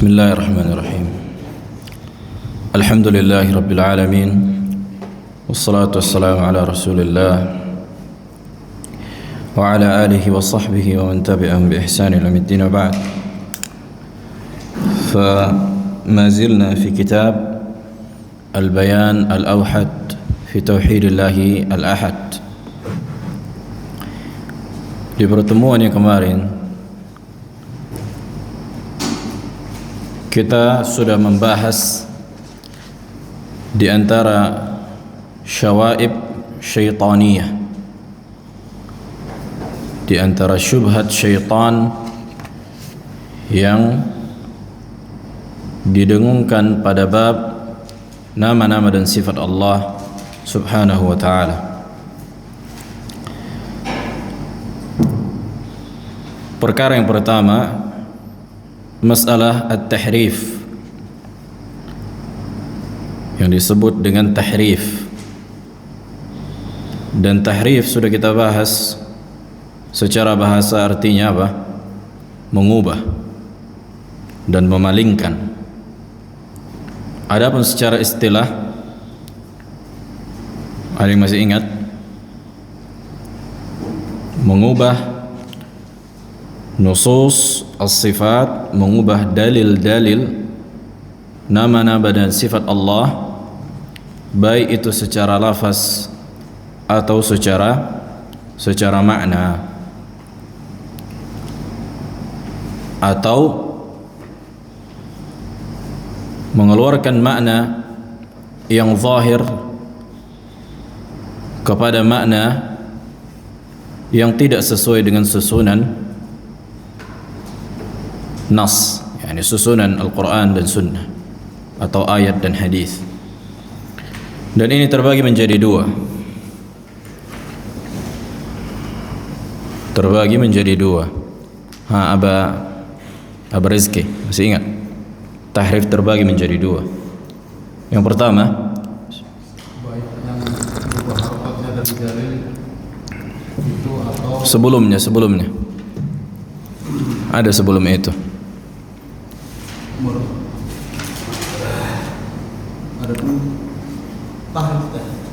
Bismillahirrahmanirrahim. Alhamdulillahi Rabbil Alamin. Wassalatu wassalamu ala Rasulillah wa ala alihi wa sahbihi wa man tabi'ahum bi ihsan ila middin wa ba'd. فما زلنا في كتاب البيان الأوحد في توحيد الله الأحد. Di pertemuan yang kemarin kita sudah membahas di antara syawaib syaitaniyah, di antara syubhat syaitan yang didengungkan pada bab nama-nama dan sifat Allah Subhanahu wa ta'ala. Perkara yang pertama, masalah at-tahrif, yang disebut dengan tahrif. Dan tahrif sudah kita bahas secara bahasa, artinya apa? Mengubah dan memalingkan. Adapun secara istilah, ada yang masih ingat? Mengubah nusus as-sifat, mengubah dalil-dalil nama-nama dan sifat Allah, baik itu secara lafaz atau secara makna, atau mengeluarkan makna yang zahir kepada makna yang tidak sesuai dengan susunan nas, yakni susunan Al-Quran dan Sunnah atau ayat dan hadis. Dan ini terbagi menjadi dua. Aba Rizki masih ingat? Tahrif terbagi menjadi dua. Yang pertama, baik yang berubah harokatnya dari dalil itu atau sebelumnya ada sebelum itu.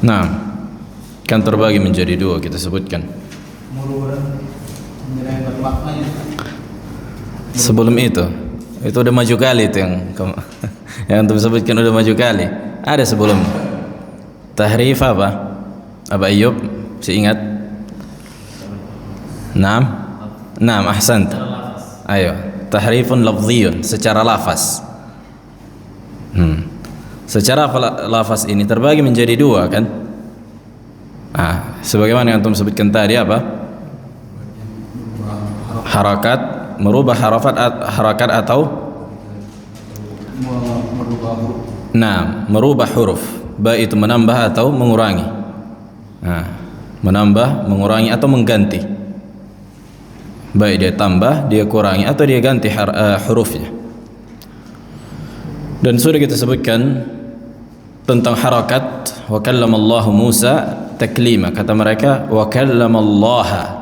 Nah, kan terbagi menjadi dua, kita sebutkan. Sebelum itu udah maju kali itu yang untuk sebutkan, udah maju kali. Ada sebelum tahrif apa? Aba Ayyub, masih ingat? Naam, ahsanta. Ayo, tahrifun lafziyun, secara lafaz. Secara lafaz ini terbagi menjadi dua, kan? Sebagaimana yang antum sebutkan tadi, apa? Harakat, merubah harakat atau merubah huruf, baik itu menambah atau mengurangi. Menambah, mengurangi atau mengganti, baik dia tambah, dia kurangi atau dia ganti hurufnya. Dan sudah kita sebutkan tentang harakat, wa kallamallahu Musa taklima, kata mereka wa kallamallaha.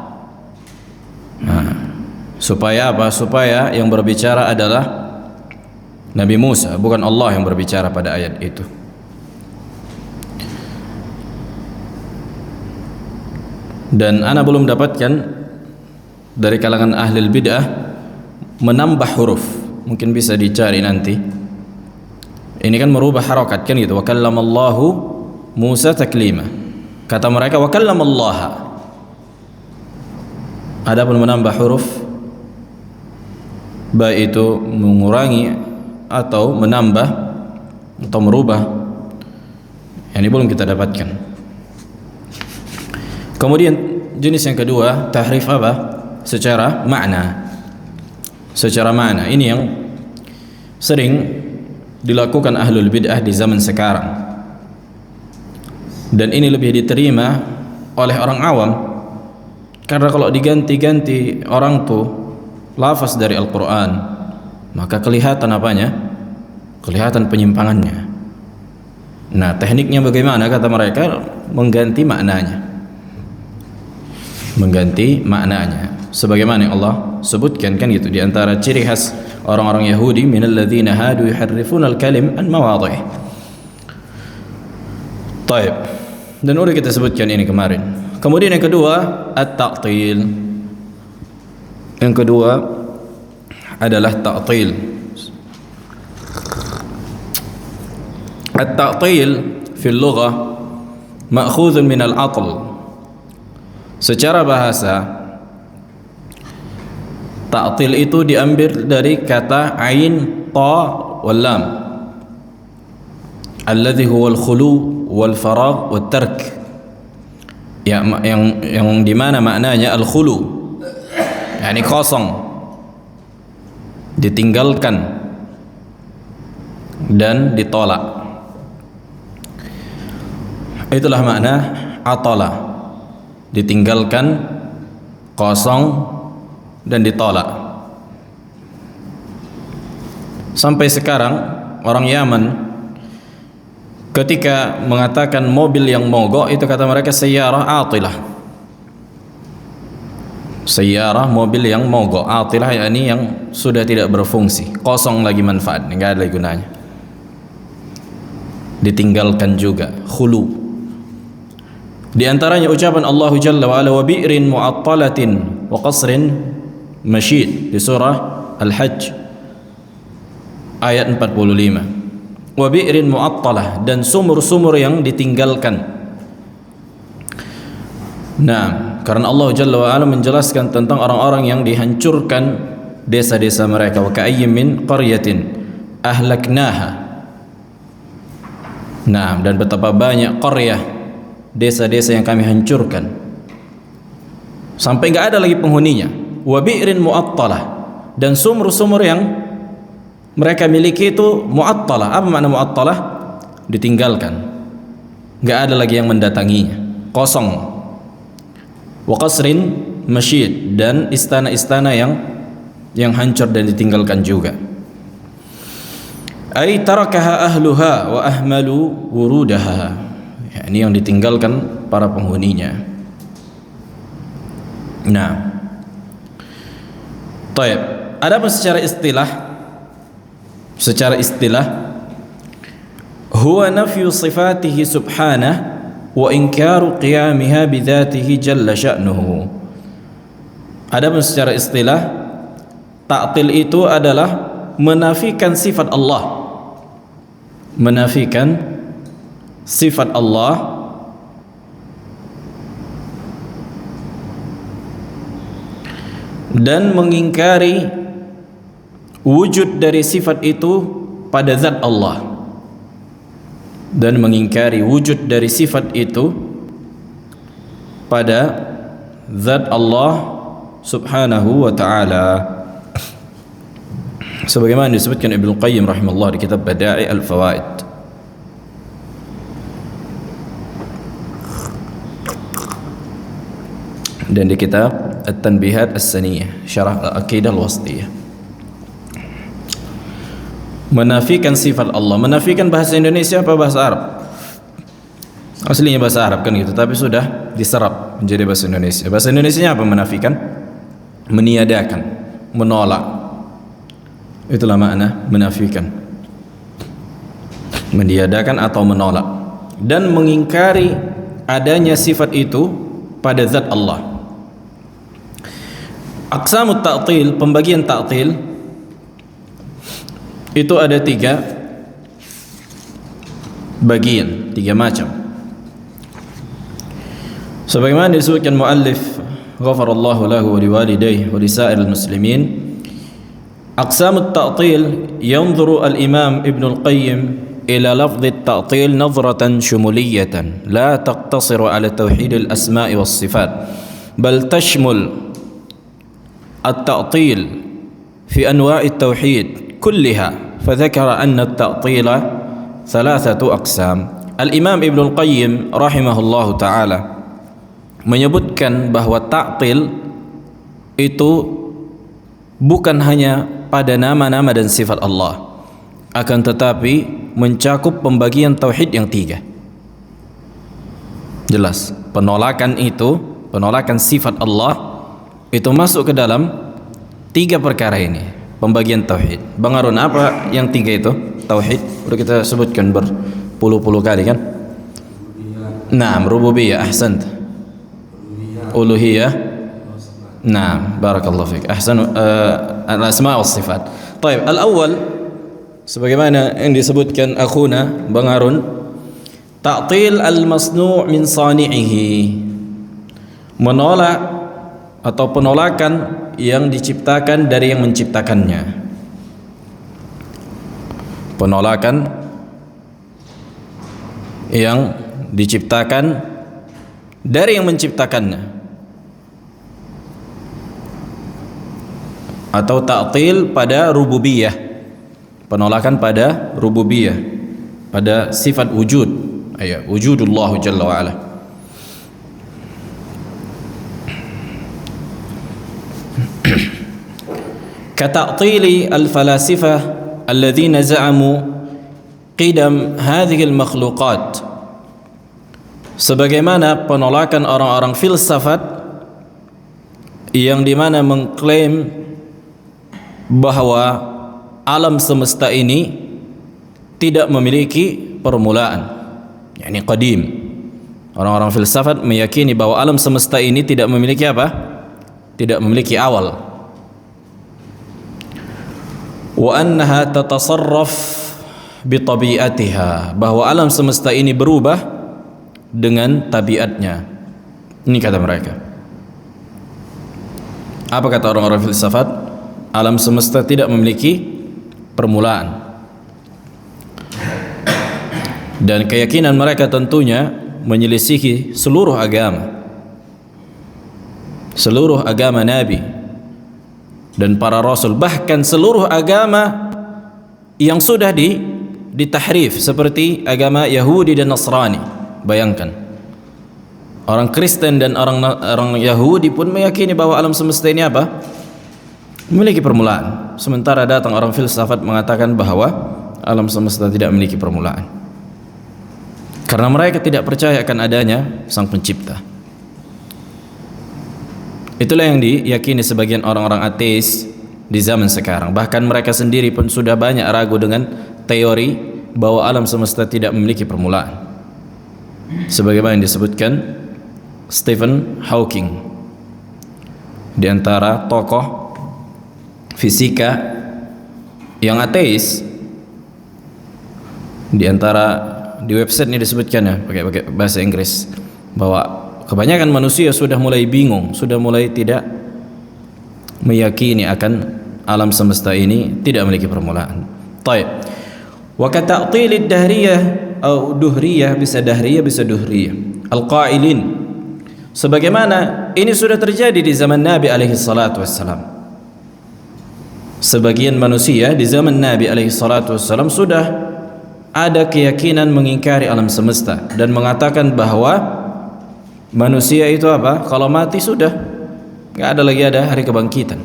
Supaya apa? Supaya yang berbicara adalah Nabi Musa, bukan Allah yang berbicara pada ayat itu. Dan ana belum dapatkan dari kalangan ahli bid'ah menambah huruf, mungkin bisa dicari nanti. Ini kan merubah harakat, kan gitu. Wa kallamallahu Musa taklima. Kata mereka wa kallamallaha. Adapun menambah huruf, baik itu mengurangi atau menambah atau merubah, ini belum kita dapatkan. Kemudian jenis yang kedua, tahrif apa? Secara makna. Ini yang sering dilakukan ahlul bid'ah di zaman sekarang, dan ini lebih diterima oleh orang awam, karena kalau diganti-ganti orang tuh lafaz dari Al-Quran, maka kelihatan apanya? Kelihatan penyimpangannya. Nah, tekniknya bagaimana? Kata mereka, mengganti maknanya. mengganti maknanya. Sebagaimana yang Allah sebutkan kan gitu, di antara ciri khas orang-orang Yahudi, minal ladzina hadu yuharrifuna al-kalim an mawadhi'i. Taib. Dan udah kita sebutkan ini kemarin. Kemudian yang kedua, at-ta'til. Yang kedua adalah ta'til. At-ta'til fi al-lughah ma'khudhun min al-'atl. Secara bahasa, ta'til itu diambil dari kata ain, ta, wal lam, alladhi huwa al-khulu wal faragh wat tark. Yang di mana maknanya al-khulu, yakni kosong, ditinggalkan dan ditolak. Itulah makna atala, ditinggalkan, kosong dan ditolak. Sampai sekarang orang Yaman ketika mengatakan mobil yang mogok, itu kata mereka sayyarah atilah. Sayyarah, mobil yang mogok. Atilah yakni yang sudah tidak berfungsi, kosong lagi manfaat, enggak ada lagi gunanya, ditinggalkan juga, khulu. Di antaranya ucapan Allah Jalla wa Ala, wa bi'rin mu'attalatin wa qasrin masyid, di surah Al-Hajj ayat 45. Wa bi'rin mu'attalah, dan sumur-sumur yang ditinggalkan. Nah, karena Allah Jalla wa Ala menjelaskan tentang orang-orang yang dihancurkan desa-desa mereka. Wa ka'ayyim min qaryatin ahlaknaha. Nah, dan betapa banyak qaryah, desa-desa yang kami hancurkan sampai enggak ada lagi penghuninya. Wa bi'rin mu'attalah, dan sumur-sumur yang mereka miliki itu mu'attalah. Apa makna mu'attalah? Ditinggalkan, enggak ada lagi yang mendatanginya, kosong. Wa qasrin masyid, dan istana-istana yang hancur dan ditinggalkan juga. Ay tarakaha ahluha wa ahmalu wurudaha, ini yang ditinggalkan para penghuninya. Nah, taib. Adapun secara istilah, huwa nafyu sifatihi subhanah wa inkaru qiyamiha bidzatihi jalla sya'nuhu. Adapun secara istilah, ta'til itu adalah menafikan sifat Allah, menafikan sifat Allah dan mengingkari wujud dari sifat itu pada zat Allah, dan mengingkari wujud dari sifat itu pada zat Allah subhanahu wa ta'ala, sebagaimana disebutkan Ibnu Qayyim rahimahullah di kitab Bada'i al-Fawaid. Dan di kitab At-Tanbihat As-Saniyah, Syarah Al-Aqidah Al-Wasthiyah. Menafikan sifat Allah. Menafikan bahasa Indonesia apa bahasa Arab? Aslinya bahasa Arab kan gitu, tapi sudah diserap menjadi bahasa Indonesia. Bahasa Indonesianya apa menafikan? Meniadakan, menolak. Itulah makna menafikan. Meniadakan atau menolak, dan mengingkari adanya sifat itu pada zat Allah. Aqsamut ta'til, pembagian ta'til itu ada 3 bagian, 3 macam. Sebagaimana disebutkan muallif, ghafarallahu lahu wa liwalidayhi wa lisa'iril muslimin, aqsamut ta'til yanzuru al-imam Ibn al-Qayyim ila lafdh at-ta'til nazratan shumuliyatan la taqtasiru ala tauhid al-asma'i was sifat bal tashmul التعطيل في أنواع التوحيد كلها فذكر أن التعطيل 3 أقسام. Al-Imam Ibnu Qayyim rahimahullahu taala menyebutkan bahwa ta'til itu bukan hanya pada nama-nama dan sifat Allah, akan tetapi mencakup pembagian tauhid yang 3. Jelas, penolakan itu penolakan sifat Allah itu masuk ke dalam 3 perkara ini, pembagian tauhid. Bang Harun, apa yang 3 itu? Tauhid udah kita sebutkan berpuluh-puluh kali kan? Naam, rububiyah, ahsant. Uluhiyah. Naam, barakallahu fiik. Ahsan, al-asma' was sifat. Baik, al-awwal sebagaimana yang disebutkan akhuna Bang Harun, ta'til al-masnu' min sani'ihi. Menolak atau penolakan yang diciptakan dari yang menciptakannya. Penolakan yang diciptakan dari yang menciptakannya, atau ta'til pada rububiyah, penolakan pada rububiyah, pada sifat wujud, wujudullah jalla wa ala. كتعطيل الفلاسفة الذين زعموا قدم هذه المخلوقات, sebagaimana penolakan orang-orang filsafat yang dimana mengklaim bahwa alam semesta ini tidak memiliki permulaan, yakni qadim. Orang-orang filsafat meyakini bahwa alam semesta ini tidak memiliki apa? Tidak memiliki awal. Wa annaha tatasarraf bi tabi'atiha, bahwa alam semesta ini berubah dengan tabiatnya. Ini kata mereka. Apa kata orang-orang filsafat? Alam semesta tidak memiliki permulaan. Dan keyakinan mereka tentunya menyelisihi seluruh agama. Seluruh agama Nabi dan para rasul, bahkan seluruh agama yang sudah ditahrif seperti agama Yahudi dan Nasrani. Bayangkan, orang Kristen dan orang Yahudi pun meyakini bahwa alam semesta ini apa? Memiliki permulaan. Sementara datang orang filsafat mengatakan bahwa alam semesta tidak memiliki permulaan, karena mereka tidak percaya akan adanya Sang Pencipta. Itulah yang diyakini sebagian orang-orang ateis di zaman sekarang. Bahkan mereka sendiri pun sudah banyak ragu dengan teori bahwa alam semesta tidak memiliki permulaan, sebagaimana yang disebutkan Stephen Hawking, di antara tokoh fisika yang ateis. Di antara di website ini disebutkan ya pakai bahasa Inggris bahwa kebanyakan manusia sudah mulai bingung, sudah mulai tidak meyakini akan alam semesta ini tidak memiliki permulaan. Baik. Wa ka ta'til ad-dahriyah atau duhriyah, bisa dahriyah bisa duhriyah. Al-qailin, sebagaimana ini sudah terjadi di zaman Nabi alaihi salatu wassalam. Sebagian manusia di zaman Nabi alaihi salatu wassalam sudah ada keyakinan mengingkari alam semesta dan mengatakan bahwa manusia itu apa? Kalau mati sudah enggak ada lagi ada hari kebangkitan.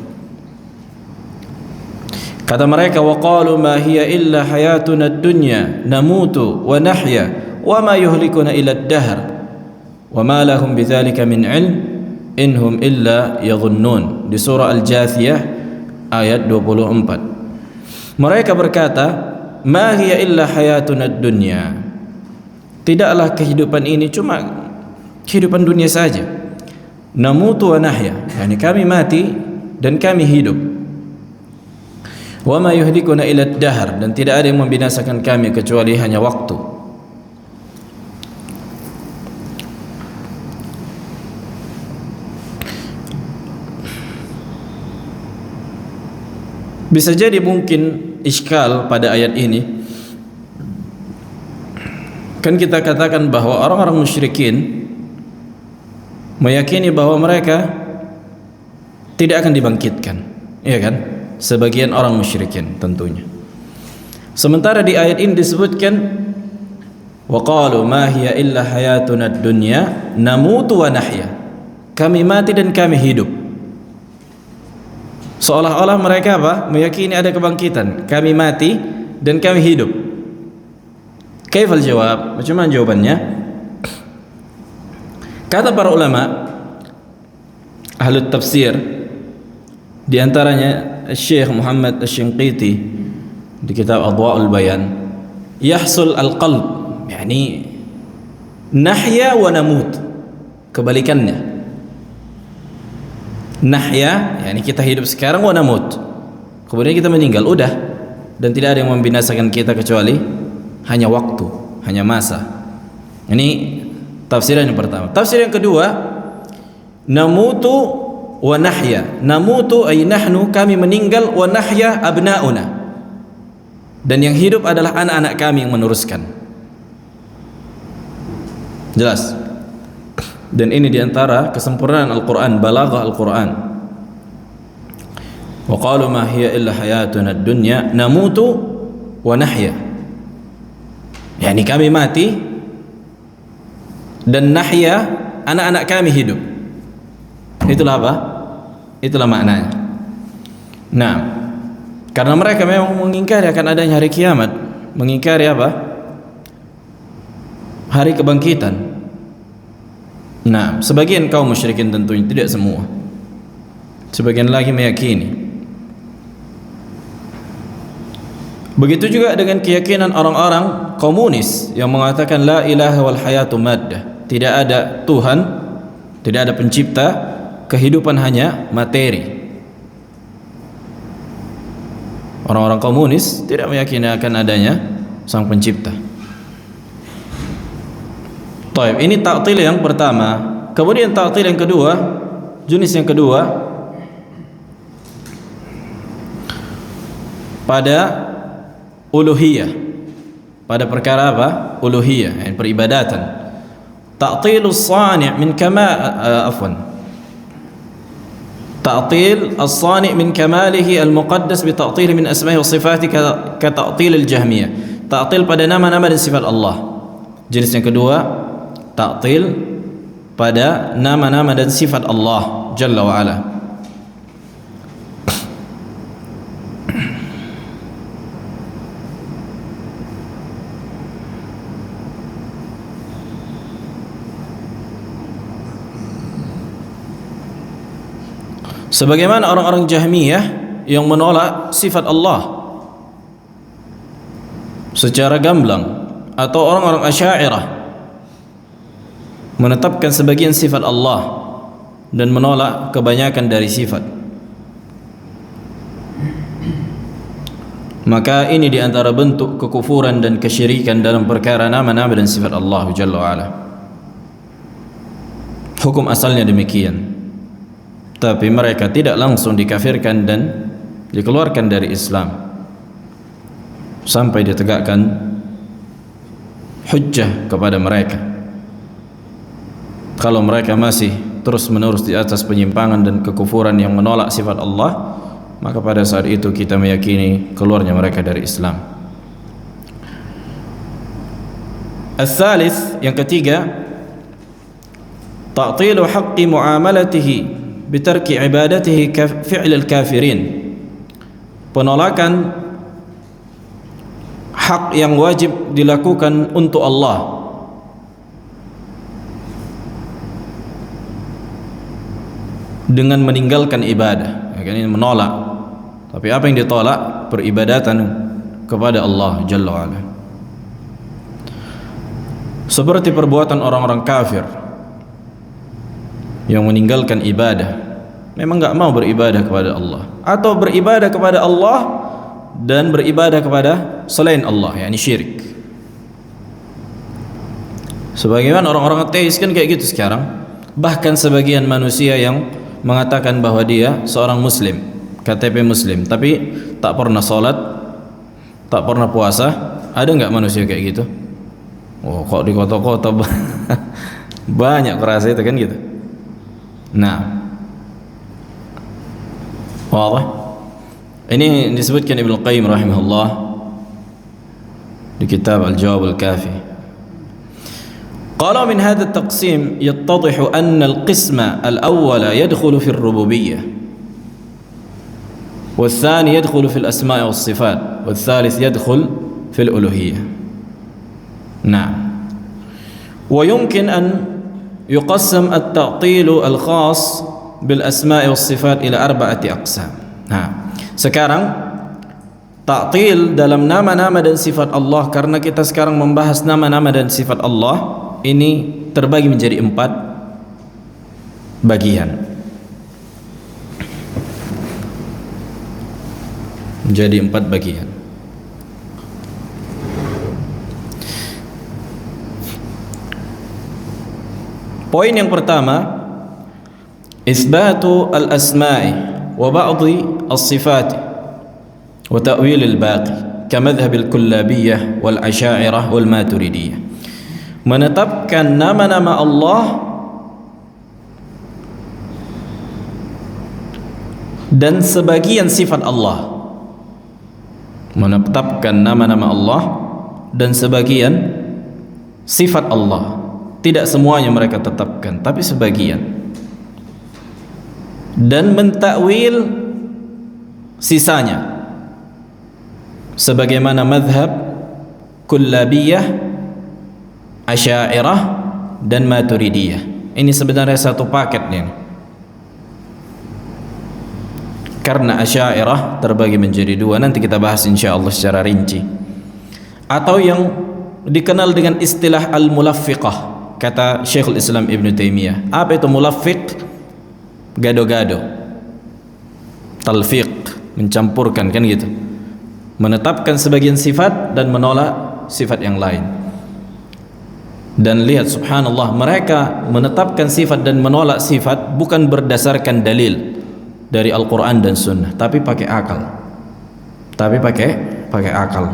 Kata mereka, wa qalu ma hiya illa hayatuna ad-dunya namutu wa nahya wa ma yuhlikuna illa ad-dahr wa ma lahum bidzalika min ilm inhum illa yadhunnun. Di surah Al-Jathiyah ayat 24. Mereka berkata, ma hiya illa hayatuna ad-dunya, tidaklah kehidupan ini cuma kehidupan dunia saja. Namutu wa nahya, yani kami mati dan kami hidup. Wa ma yuhlikuna illa ad-dahr, dan tidak ada yang membinasakan kami kecuali hanya waktu. Bisa jadi mungkin iskal pada ayat ini, kan kita katakan bahwa orang-orang musyrikin meyakini bahwa mereka tidak akan dibangkitkan, iya kan? Sebagian orang musyrikin tentunya. Sementara di ayat ini disebutkan wa qalu ma hiya illa hayatuna ad-dunya namutu wa nahya, kami mati dan kami hidup. Seolah-olah mereka apa? Meyakini ada kebangkitan. Kami mati dan kami hidup. Kaifal jawab? Macam mana jawabannya? Kata para ulama, ahli tafsir, di antaranya Syekh Muhammad Asy-Shinqiti di kitab Adwa'ul Bayan, yahsul al-qalb, yani nahya wa namut, kebalikannya. Nahya, yani kita hidup sekarang, wa namut, kemudian kita meninggal, udah, dan tidak ada yang membinasakan kita kecuali hanya waktu, hanya masa. Ini tafsiran yang pertama. Tafsir yang kedua, namutu wa nahya. Namutu ay nahnu, kami meninggal, wa nahya abnauna, dan yang hidup adalah anak-anak kami yang meneruskan. Jelas. Dan ini diantara kesempurnaan Al-Quran, balaghah Al-Quran. Wa qalu ma hiya illa hayatuna ad-dunya namutu wa nahya, yani kami mati dan nahya, anak-anak kami hidup. Itulah apa? Itulah maknanya. Nah, karena mereka memang mengingkari akan adanya hari kiamat, mengingkari apa? Hari kebangkitan. Nah, sebagian kaum musyrikin tentunya, tidak semua. Sebagian lagi meyakini. Begitu juga dengan keyakinan orang-orang komunis yang mengatakan la ilaha wal hayatu maddah, tidak ada Tuhan, tidak ada pencipta, kehidupan hanya materi. Orang-orang komunis tidak meyakini akan adanya sang pencipta. Taib, ini ta'til yang pertama. Kemudian ta'til yang kedua, jenis yang kedua, pada uluhiyah, pada perkara apa? Uluhiyah, yani peribadatan. Ta'tilus sani' min ta'til as-sani' min kamalihi al-muqaddas bi ta'til min asma'ihi wa sifatihi ka ta'til al-jahmiyah. Ta'til pada nama-nama dan sifat Allah. Jenis yang kedua, ta'til pada nama-nama dan sifat Allah Jalla wa Ala. Sebagaimana orang-orang Jahmiyah yang menolak sifat Allah secara gamblang, atau orang-orang Asy'ariyah menetapkan sebagian sifat Allah dan menolak kebanyakan dari sifat. Maka ini diantara bentuk kekufuran dan kesyirikan dalam perkara nama-nama dan sifat Allah Jalla wa Ala. Hukum asalnya demikian. Tapi mereka tidak langsung dikafirkan dan dikeluarkan dari Islam sampai ditegakkan hujjah kepada mereka. Kalau mereka masih terus-menerus di atas penyimpangan dan kekufuran yang menolak sifat Allah, maka pada saat itu kita meyakini keluarnya mereka dari Islam. Al-thalith, yang ketiga, ta'tilu haqqi muamalatihi bitarki ibadatihi fi'l al-kafirin. Penolakan hak yang wajib dilakukan untuk Allah dengan meninggalkan ibadah. Ini menolak. Tapi apa yang ditolak? Peribadatan kepada Allah Jalla wa Ala. Seperti perbuatan orang-orang kafir yang meninggalkan ibadah, memang enggak mau beribadah kepada Allah, atau beribadah kepada Allah dan beribadah kepada selain Allah, yakni syirik. Sebagaimana orang-orang ateis kan kayak gitu sekarang. Bahkan sebagian manusia yang mengatakan bahwa dia seorang muslim, KTP muslim, tapi tak pernah sholat, tak pernah puasa. Ada enggak manusia kayak gitu? Oh, kok di kota-kota banyak kerasa itu kan gitu. Nah, wadah. Ini disebutkan Ibnu Qayyim rahimahullah di kitab Al-Jawab Al-Kafi. Qala min hadha at-taqsim yattadih anna al-qisma al-awwal yadkhulu fi ar-rububiyyah, wal-thani yadkhulu fi al-asma' was-sifat, wal-thalith yadkhul fi al-uluhiyyah. Nah, wa yumkin an يقسم التعطيل الخاص bil asma'i was sifat ila arba'ati aqsam. Nah, sekarang ta'til dalam nama-nama dan sifat Allah, karena kita sekarang membahas nama-nama dan sifat Allah, ini terbagi menjadi 4 bagian. Menjadi 4 bagian. Poin yang pertama, isbatu al-asma'i wa ba'dhi as-sifat wa ta'wil al-baqi kamadhhab al-kullabiyyah wal asy'ariyah wal maturidiyah. Menetapkan nama-nama Allah dan sebagian sifat Allah. Menetapkan nama-nama Allah dan sebagian sifat Allah. Tidak semuanya mereka tetapkan, tapi sebagian. Dan mentakwil sisanya, sebagaimana madhab kullabiyah, asy'ariyah dan maturidiyah. Ini sebenarnya satu paketnya, karena asy'ariyah terbagi menjadi 2. Nanti kita bahas insyaallah secara rinci. Atau yang dikenal dengan istilah al-mulaffiqah, kata Syekhul Islam Ibn Taimiyah. Apa itu mulaffiq? Gado-gado, talfiq, mencampurkan, kan gitu. Menetapkan sebagian sifat dan menolak sifat yang lain. Dan lihat subhanallah, mereka menetapkan sifat dan menolak sifat bukan berdasarkan dalil dari Al-Quran dan Sunnah, tapi pakai akal. Tapi pakai akal.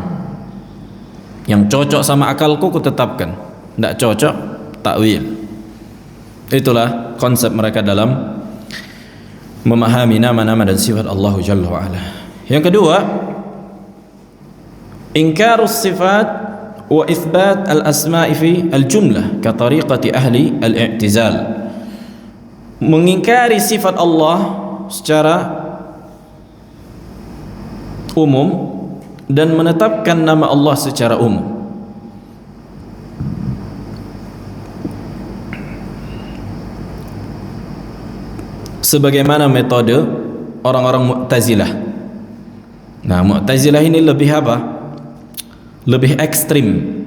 Yang cocok sama akalku kutetapkan, tidak cocok takwil. Itulah konsep mereka dalam memahami nama-nama dan sifat Allah Jalla wa Ala. Yang kedua, ingkarus sifat wa itsbat al-asma'i fi al-jumlah ka tariqati ahli al-i'tizal. Mengingkari sifat Allah secara umum dan menetapkan nama Allah secara umum. Sebagaimana metode orang-orang Mu'tazilah. Nah, Mu'tazilah ini lebih apa? Lebih ekstrim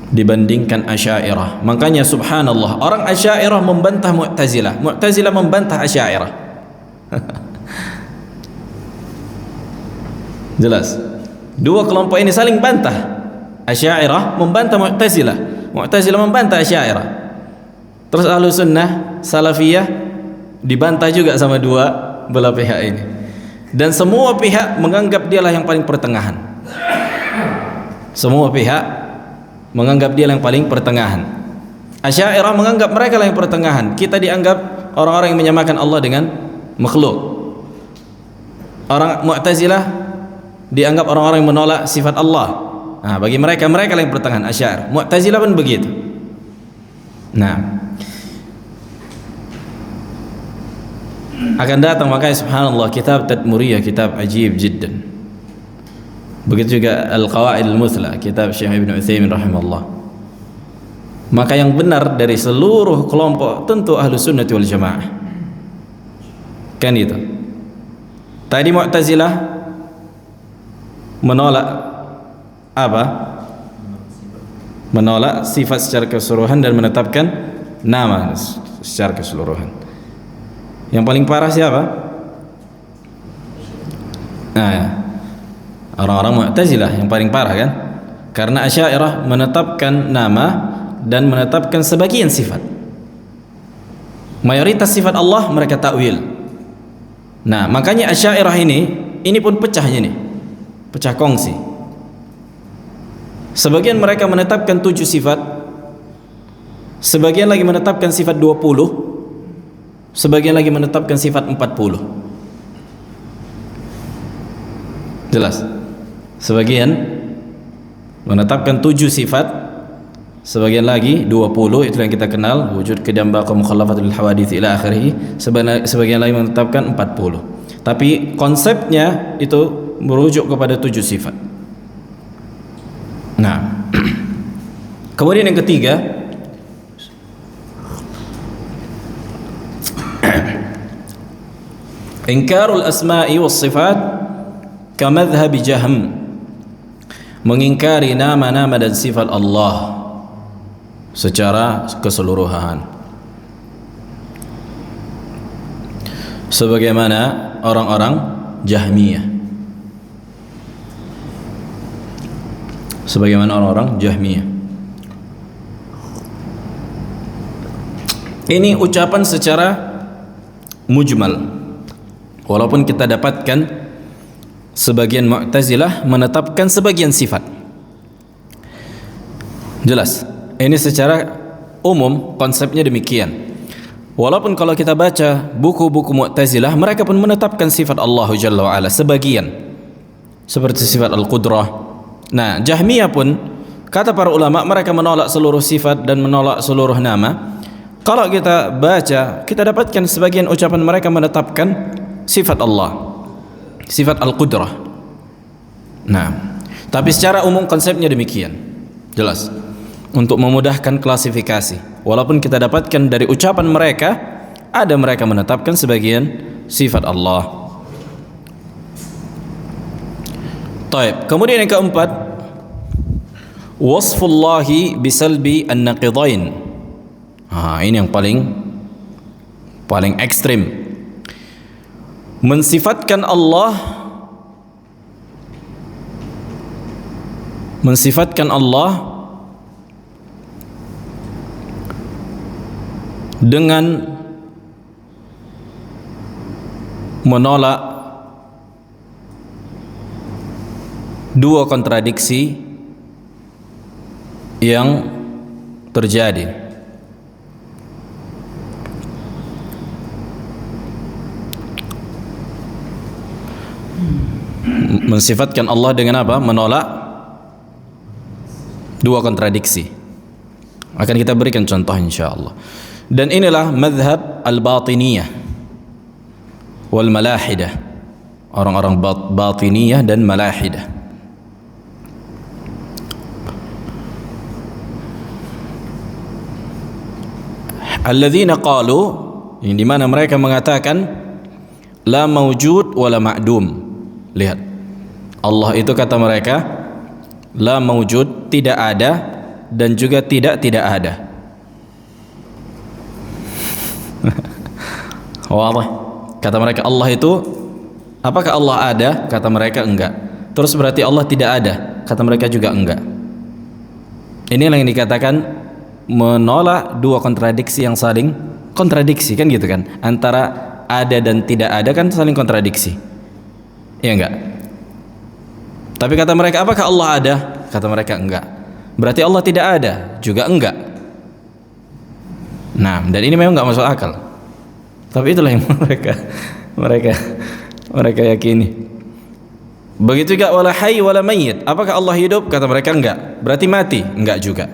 dibandingkan Asy'ariyah. Makanya subhanallah, orang Asy'ariyah membantah Mu'tazilah, Mu'tazilah membantah Asy'ariyah. Jelas? Dua kelompok ini saling bantah. Asy'ariyah membantah Mu'tazilah, Mu'tazilah membantah Asy'ariyah. Terus Ahlus Sunnah Salafiyah dibantah juga sama dua belah pihak ini. Dan semua pihak menganggap dialah yang paling pertengahan. Semua pihak menganggap dia yang paling pertengahan. Asy'ariyah menganggap mereka lah yang pertengahan. Kita dianggap orang-orang yang menyamakan Allah dengan makhluk. Orang Mu'tazilah dianggap orang-orang yang menolak sifat Allah. Nah, bagi mereka, mereka lah yang pertengahan. Asy'ariyah, Mu'tazilah pun begitu. Nah, akan datang makanya subhanallah kitab Tadmuriyah, kitab ajib jiddan. Begitu juga Al-Qawaid Al-Muthla, kitab Syekh Ibn Utsaimin rahimahullah. Maka yang benar dari seluruh kelompok tentu Ahlus Sunnah wal Jamaah. Kan itu. Tadi Mu'tazilah menolak apa? Menolak sifat secara keseluruhan dan menetapkan nama secara keseluruhan. Yang paling parah siapa? Nah, orang-orang Mu'tazilah yang paling parah kan? Karena Asy'ariyah menetapkan nama dan menetapkan sebagian sifat. Mayoritas sifat Allah mereka takwil. Nah, makanya Asy'ariyah ini pun pecahnya nih. Pecah kongsi. Sebagian mereka menetapkan 7 sifat. Sebagian lagi menetapkan sifat 20. Sebagian lagi menetapkan sifat 40. Jelas? Sebagian menetapkan 7 sifat, sebagian lagi 20, itu yang kita kenal wujud qidam baqa mukhallafatul hawadits ila akhirih. Sebagian lagi menetapkan 40. Tapi konsepnya itu merujuk kepada 7 sifat. Nah, kemudian yang ketiga, Ingkarul asma'i was sifat kamadhhab Jahm, mengingkari nama-nama dan sifat Allah secara keseluruhan, sebagaimana orang-orang Jahmiyah. Ini ucapan secara mujmal, walaupun kita dapatkan sebagian Mu'tazilah menetapkan sebagian sifat. Jelas, ini secara umum konsepnya demikian. Walaupun kalau kita baca buku-buku Mu'tazilah, mereka pun menetapkan sifat Allah Jalla wa'ala sebagian, seperti sifat Al-Qudrah. Nah, Jahmiyah pun, kata para ulama, mereka menolak seluruh sifat dan menolak seluruh nama. Kalau kita baca, kita dapatkan sebagian ucapan mereka menetapkan sifat Allah, sifat Al-Qudrah. Nah, tapi secara umum konsepnya demikian. Jelas, untuk memudahkan klasifikasi. Walaupun kita dapatkan dari ucapan mereka, ada mereka menetapkan sebagian sifat Allah. Taib. Kemudian yang keempat, wasfullahi bisalbi an-naqidain. Ini yang paling ekstrim. Mensifatkan Allah dengan menolak dua kontradiksi yang terjadi. Mensifatkan Allah dengan apa? Menolak dua kontradiksi. Akan kita berikan contoh insyaallah. Dan inilah mazhab al-batiniyah wal malahidah, orang-orang batiniyah dan malahidah. Alladzina qalu, yang dimana mereka mengatakan la mawjud wala ma'dum. Lihat, Allah itu kata mereka la mawjud, tidak ada, dan juga tidak ada. Wadah. Kata mereka Allah itu, apakah Allah ada? Kata mereka enggak. Terus berarti Allah tidak ada? Kata mereka juga enggak. Inilah yang dikatakan menolak dua kontradiksi yang saling kontradiksi, kan gitu kan? Antara ada dan tidak ada kan saling kontradiksi. Iya enggak? Tapi kata mereka, apakah Allah ada? Kata mereka enggak. Berarti Allah tidak ada? Juga enggak. Nah, dan ini memang enggak masuk akal. Tapi itulah yang mereka yakini. Begitu juga wala hayy wala mayyit. Apakah Allah hidup? Kata mereka enggak. Berarti mati? Enggak juga.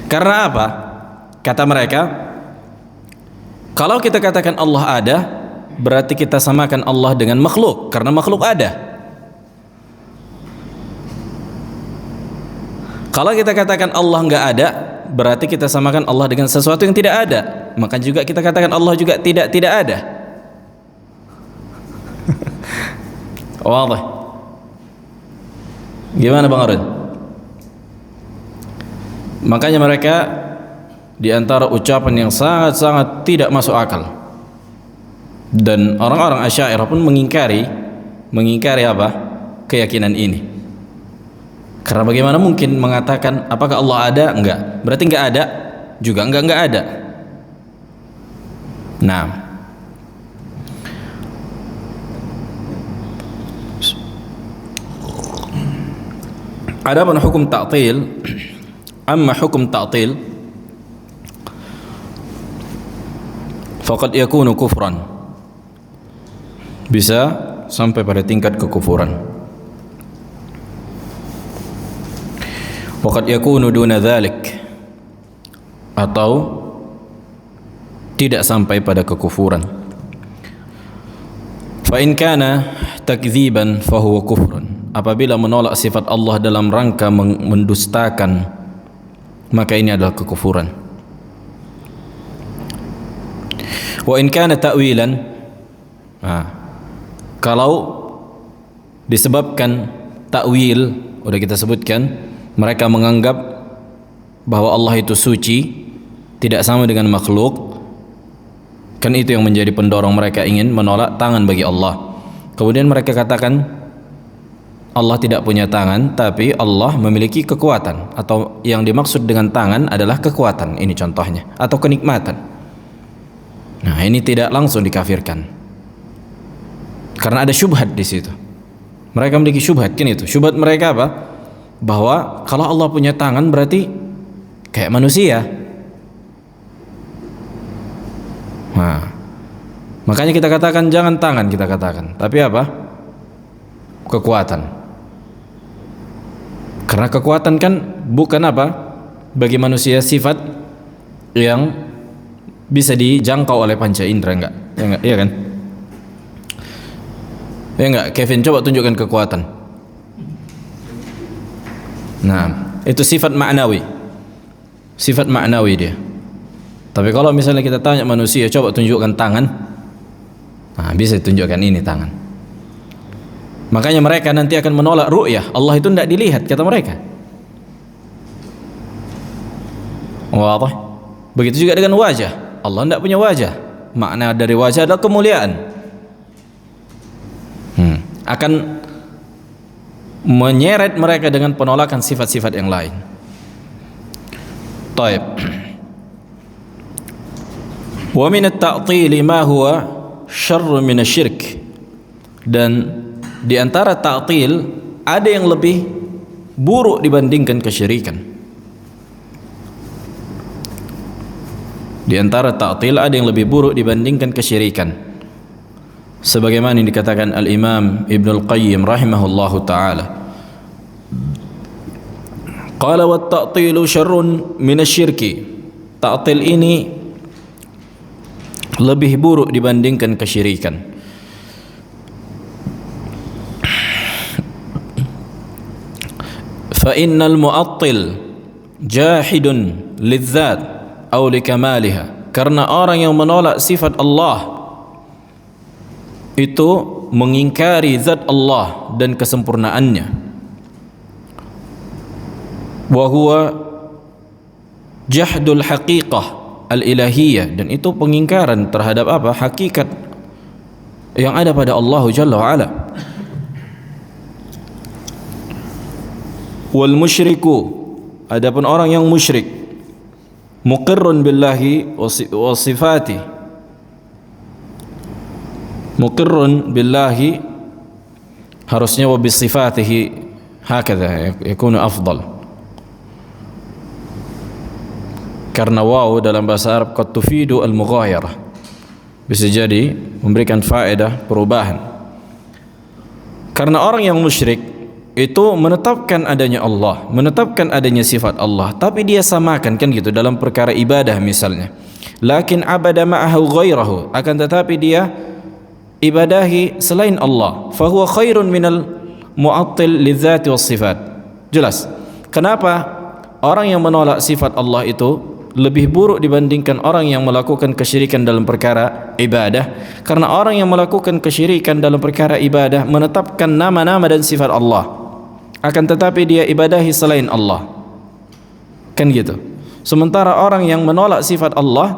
Karena apa? Kata mereka, kalau kita katakan Allah ada, berarti kita samakan Allah dengan makhluk, karena makhluk ada. Kalau kita katakan Allah enggak ada, berarti kita samakan Allah dengan sesuatu yang tidak ada. Maka juga kita katakan Allah juga tidak ada. Wadah. Gimana Bang Arun? Makanya mereka di antara ucapan yang sangat-sangat tidak masuk akal. Dan orang-orang Asy'ariyah pun mengingkari apa? Keyakinan ini. Karena bagaimana mungkin mengatakan apakah Allah ada? Enggak. Berarti enggak ada? Juga enggak ada. Nah, adapun hukum ta'til, amma hukum ta'til faqad yakunu kufran, bisa sampai pada tingkat kekufuran. Waqad yakunu duna dzalik, atau tidak sampai pada kekufuran. Fa in kana takdziban fa huwa kufrun, apabila menolak sifat Allah dalam rangka mendustakan, maka ini adalah kekufuran. Wa in kana ta'wilan, kalau disebabkan ta'wil, udah kita sebutkan, mereka menganggap bahwa Allah itu suci, tidak sama dengan makhluk, kan itu yang menjadi pendorong mereka ingin menolak tangan bagi Allah. Kemudian mereka katakan Allah tidak punya tangan, tapi Allah memiliki kekuatan, atau yang dimaksud dengan tangan adalah kekuatan, ini contohnya, atau kenikmatan. Nah, ini tidak langsung dikafirkan karena ada syubhat di situ. Mereka memiliki syubhat, kan itu. Syubhat mereka apa? Bahwa kalau Allah punya tangan berarti kayak manusia. Nah, makanya kita katakan jangan tangan, kita katakan, tapi apa? Kekuatan. Karena kekuatan kan bukan apa? Bagi manusia sifat yang bisa dijangkau oleh panca indera, enggak? Ya enggak? Iya kan? Ya enggak? Kevin, coba tunjukkan kekuatan. Nah, itu sifat ma'nawi. Sifat ma'nawi dia. Tapi kalau misalnya kita tanya manusia, coba tunjukkan tangan. Nah, bisa tunjukkan ini tangan. Makanya mereka nanti akan menolak ru'yah. Allah itu tidak dilihat, kata mereka. Wadah. Begitu juga dengan wajah. Allah tidak punya wajah. Makna dari wajah adalah kemuliaan. Akan menyeret mereka dengan penolakan sifat-sifat yang lain. Taib. Wa min at-ta'til ma huwa syarr min asy-syirk. Dan di antara ta'til ada yang lebih buruk dibandingkan kesyirikan. Di antara ta'til ada yang lebih buruk dibandingkan kesyirikan. Sebagaimana yang dikatakan Al-Imam Ibnul Qayyim rahimahullahu ta'ala. Qala wa ta'tilu syarrun min asy-syirki. Ta'til ini lebih buruk dibandingkan kesyirikan. Fa innal mu'attil jahidun lidzat aw likamaliha. Karena orang yang menolak sifat Allah itu mengingkari zat Allah dan kesempurnaannya. Wa huwa jahdul haqiqah al-ilahiyah, dan itu pengingkaran terhadap apa? Hakikat yang ada pada Allah Jalla wa Ala. Wal musyriku, adapun orang yang musyrik, muqirrun billahi wa sifati, muqirrun billahi harusnya wa bisifatihi, hakadha yakunu afdal, karena waw dalam bahasa Arab qad tufidu al-mughayarah, bisa jadi memberikan faedah perubahan. Karena orang yang musyrik itu menetapkan adanya Allah, menetapkan adanya sifat Allah, tapi dia samakan, kan gitu, dalam perkara ibadah misalnya. Lakin abada ma'ahu ghairahu, akan tetapi dia ibadahi selain Allah. Fahuwa khairun minal mu'attil lidzati was sifat. Jelas. Kenapa orang yang menolak sifat Allah itu lebih buruk dibandingkan orang yang melakukan kesyirikan dalam perkara ibadah? Karena orang yang melakukan kesyirikan dalam perkara ibadah menetapkan nama-nama dan sifat Allah, akan tetapi dia ibadahi selain Allah, kan gitu. Sementara orang yang menolak sifat Allah,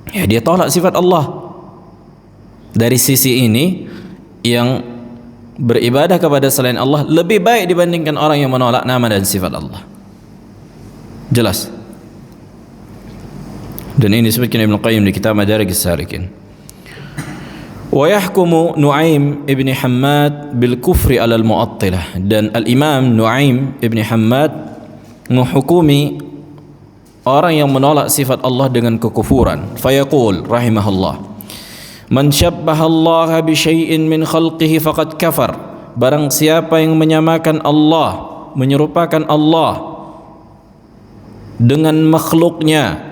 ya dia tolak sifat Allah. Dari sisi ini, yang beribadah kepada selain Allah lebih baik dibandingkan orang yang menolak nama dan sifat Allah. Jelas. Dan ini disebutkan Ibnu Qayyim di kitab Madarijus Salikin. Wa yahkumu Nu'aim ibn Hammad bil kufri alal mu'attilah, dan Al-Imam Nu'aim ibn Hammad menghukumi orang yang menolak sifat Allah dengan kekufuran. Fayaqul rahimahullah, man syabbaha Allah bi syai'in min khalqihi faqad kafar. Barang siapa yang menyamakan Allah, menyerupakan Allah dengan makhluknya,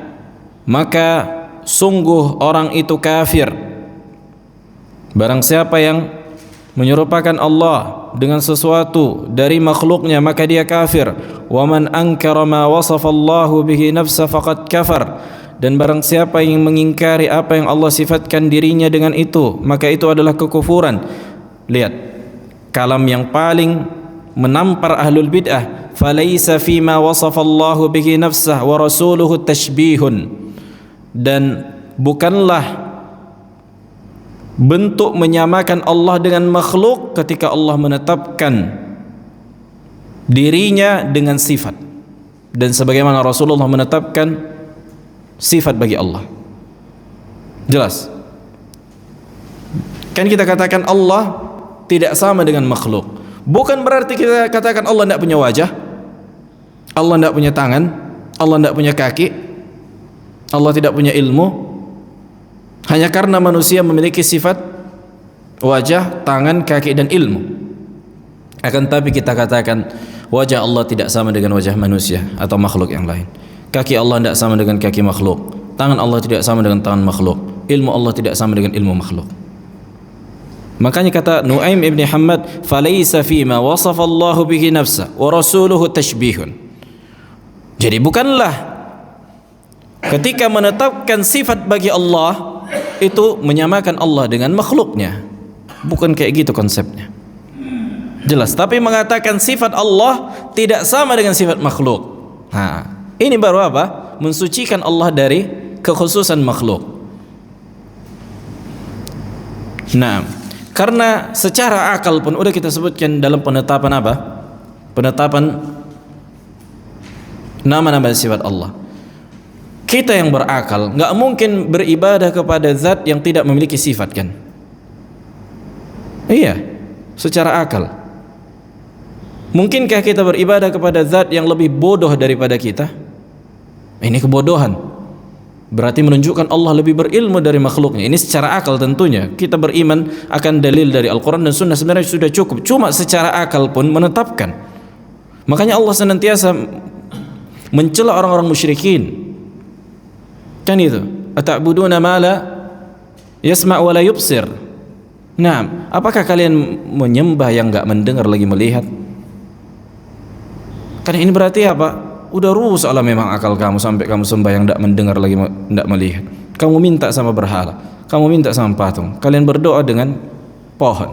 maka sungguh orang itu kafir. Barang siapa yang menyerupakan Allah dengan sesuatu dari makhluknya, maka dia kafir. Wa man ankara ma wasafa Allahu bihi nafsa faqad kafar. Dan barang siapa yang mengingkari apa yang Allah sifatkan dirinya dengan itu, maka itu adalah kekufuran. Lihat kalam yang paling menampar ahlul bid'ah, falaisa fima wasafa Allahu bihi nafsah wa rasuluhu tashbihun. Dan bukanlah bentuk menyamakan Allah dengan makhluk ketika Allah menetapkan dirinya dengan sifat, dan sebagaimana Rasulullah menetapkan sifat bagi Allah. Jelas kan kita katakan Allah tidak sama dengan makhluk, bukan berarti kita katakan Allah tidak punya wajah, Allah tidak punya tangan, Allah tidak punya kaki, Allah tidak punya ilmu, hanya karena manusia memiliki sifat wajah, tangan, kaki dan ilmu. Akan tapi kita katakan wajah Allah tidak sama dengan wajah manusia atau makhluk yang lain, kaki Allah tidak sama dengan kaki makhluk, tangan Allah tidak sama dengan tangan makhluk, ilmu Allah tidak sama dengan ilmu makhluk. Makanya kata Nu'aim ibn Hammad, falaysa fima wasafa Allahu bihi nafsa wa rasuluhu tashbihun. Jadi bukanlah ketika menetapkan sifat bagi Allah itu menyamakan Allah dengan makhluknya, bukan kayak gitu konsepnya. Jelas, tapi mengatakan sifat Allah tidak sama dengan sifat makhluk. Ini baru apa? Mensucikan Allah dari kekhususan makhluk. Nah, karena secara akal pun udah kita sebutkan dalam penetapan apa? Penetapan nama-nama sifat Allah. Kita yang berakal nggak mungkin beribadah kepada zat yang tidak memiliki sifat, kan? Iya, secara akal. Mungkinkah kita beribadah kepada zat yang lebih bodoh daripada kita? Ini kebodohan. Berarti menunjukkan Allah lebih berilmu dari makhluknya. Ini secara akal tentunya. Kita beriman akan dalil dari Al-Quran dan Sunnah sebenarnya sudah cukup. Cuma secara akal pun menetapkan. Makanya Allah senantiasa mencela orang-orang musyrikin. Kan itu. Ata'buduna ma la yasma' wa la yubsir. Nah, apakah kalian menyembah yang enggak mendengar lagi melihat? Karena ini berarti apa? Udah rusak lah memang akal kamu sampai kamu sembah yang tidak mendengar lagi, tidak melihat. Kamu minta sama berhala, kamu minta sama patung, kalian berdoa dengan pohon.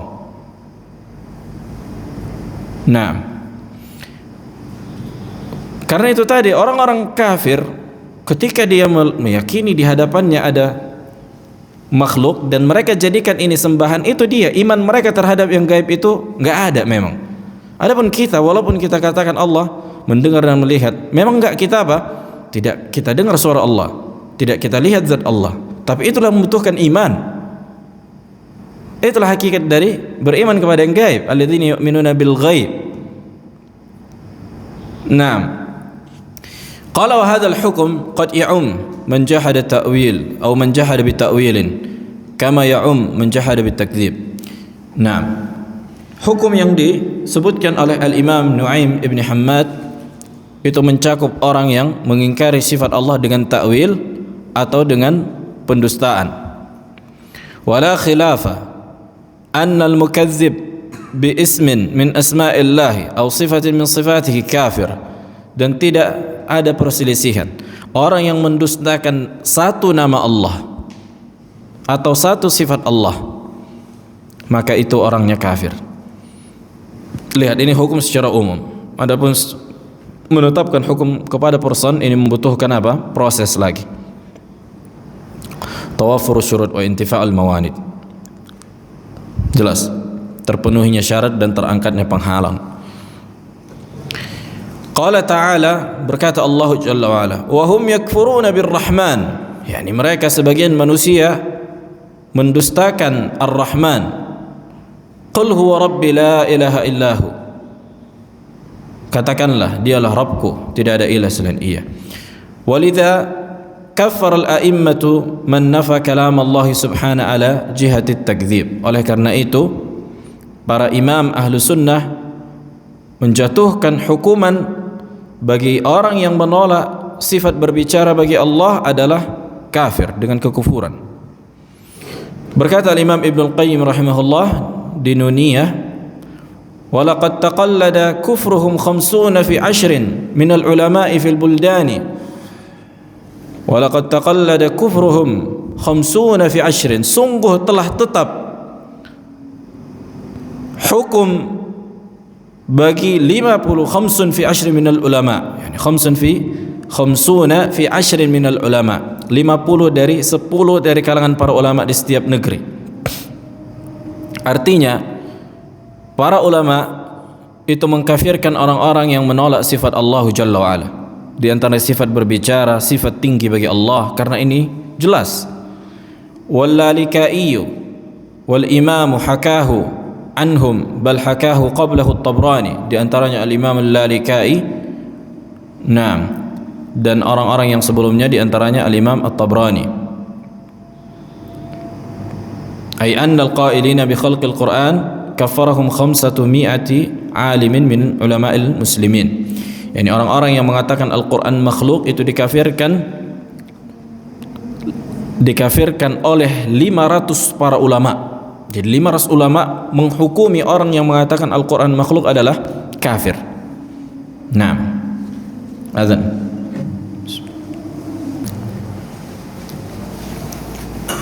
Nah, karena itu tadi orang-orang kafir ketika dia meyakini di hadapannya ada makhluk dan mereka jadikan ini sembahan, itu dia iman mereka terhadap yang gaib itu nggak ada memang. Adapun kita, walaupun kita katakan Allah mendengar dan melihat, memang enggak kita apa? Tidak kita dengar suara Allah, tidak kita lihat zat Allah, tapi itulah membutuhkan iman. Itulah hakikat dari beriman kepada yang gaib, alladzina yu'minuna bil ghaib. Naam. Qala wa hadzal hukm qad ya'um man jahada ta'wil atau man jahada bi ta'wilin kama ya'um man jahada bi takdzib. Naam. Hukum yang disebutkan oleh Al-Imam Nu'aim ibn Hammad itu mencakup orang yang mengingkari sifat Allah dengan ta'wil atau dengan pendustaan. Wala khilafa anna al-mukazzib bi ismin min asma'illahi atau sifatin min sifatihi kafir. Dan tidak ada perselisihan, orang yang mendustakan satu nama Allah atau satu sifat Allah, maka itu orangnya kafir. Lihat, ini hukum secara umum. Adapun menetapkan hukum kepada person ini membutuhkan apa? Proses lagi. Tawaffur syurut wa intifa'ul mawanid. Jelas, terpenuhinya syarat dan terangkatnya penghalang. Qala ta'ala, berkata Allah Jalla wa Ala, wa hum yakfuruna birrahman, yakni mereka sebagian manusia mendustakan Ar-Rahman. Qul huwa rabbi la ilaha illahu, katakanlah dialah Rabbku, tidak ada ilah selain ia. Walidha kaffara al-a'immatu man nafa kalam Allah subhanahu ala jihati at-takdzib. Oleh karena itu para imam ahlu sunnah menjatuhkan hukuman bagi orang yang menolak sifat berbicara bagi Allah adalah kafir dengan kekufuran. Berkata Imam Ibn Al-Qayyim rahimahullah di Nuniyah, walaqad taqallada kufruhum 50 fi 10 min al-ulama'i fil buldani Walaqad taqallada kufruhum khamsuna fi ashrin, sungguh telah tetap hukum bagi 50 khamsun fi ashrin minal ulama, yani khamsuna fi ashrin minal ulama, 50 dari 10 dari kalangan para ulama di setiap negeri. Artinya para ulama itu mengkafirkan orang-orang yang menolak sifat Allah Jalla wa'ala. Di antara sifat berbicara, sifat tinggi bagi Allah, karena ini jelas. Wal-Lalikai wal-Imam hakahu anhum bal hakahu qablahu at-Tabrani, di antaranya al-Imam al-Lalikai, naam, dan orang-orang yang sebelumnya di antaranya al-Imam at-Tabrani. Ay anna al-qailina bi khalqil Qur'an kaffarahum 500 alimin min ulama'il muslimin. Yani orang-orang yang mengatakan Al-Qur'an makhluk itu dikafirkan oleh 500 para ulama. Jadi 500 ulama menghukumi orang yang mengatakan Al-Qur'an makhluk adalah kafir. Naam. Azan.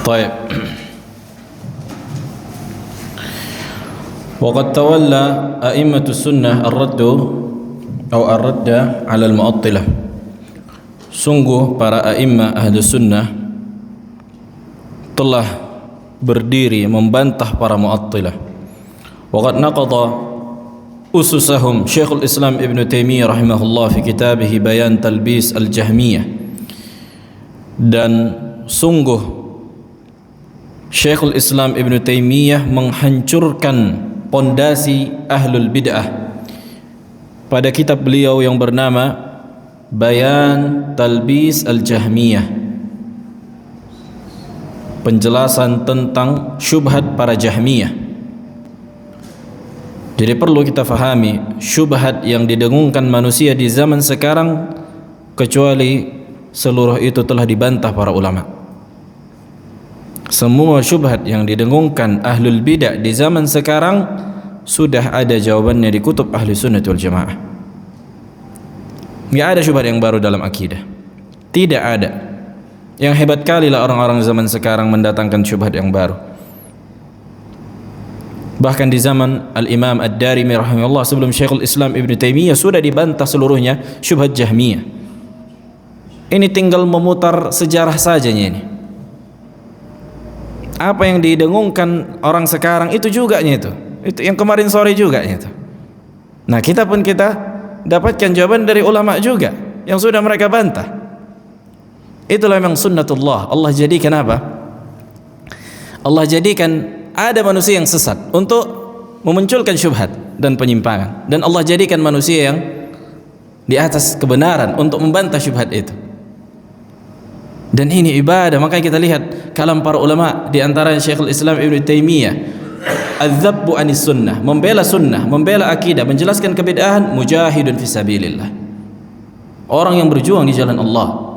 Baik. وقد تولى أئمة السنة الرد على المعطلة. Sungguh para a'immah ahli sunnah telah berdiri membantah para mu'attilah. Waqad naqadha ususahum Syekhul Islam Ibn Taimiyah rahimahullah fi kitabih Bayan Talbis al-Jahmiyah. Dan sungguh Syekhul Islam Ibn Taimiyah menghancurkan pondasi ahlul bid'ah pada kitab beliau yang bernama Bayan Talbis al-Jahmiyah, penjelasan tentang syubhat para Jahmiyah. Jadi perlu kita fahami, syubhat yang didengungkan manusia di zaman sekarang kecuali seluruh itu telah dibantah para ulama. Semua syubhat yang didengungkan ahlul bidah di zaman sekarang sudah ada jawabannya di kutub ahli sunnah wal jamaah. Tidak ada syubhat yang baru dalam akidah, tidak ada. Yang hebat kali lah orang-orang zaman sekarang mendatangkan syubhat yang baru. Bahkan di zaman Al-Imam Ad-Darimi rahimahullah, sebelum Syekhul Islam Ibn Taimiyah, sudah dibantah seluruhnya syubhat Jahmiyah. Ini tinggal memutar sejarah sajanya ini. Apa yang didengungkan orang sekarang itu juga itu yang kemarin sore juga itu. Nah, kita dapatkan jawaban dari ulama juga yang sudah mereka bantah. Itulah memang sunnatullah. Allah jadikan apa? Allah jadikan ada manusia yang sesat untuk memunculkan syubhat dan penyimpangan, dan Allah jadikan manusia yang di atas kebenaran untuk membantah syubhat itu. Dan ini ibadah. Makanya kita lihat kalam para ulama, di antaranya Syekhul Islam Ibn Taimiyah, az-zabbu anis sunnah, membela sunnah, membela akidah, menjelaskan kebid'ahan, mujahidun fi sabilillah, orang yang berjuang di jalan Allah.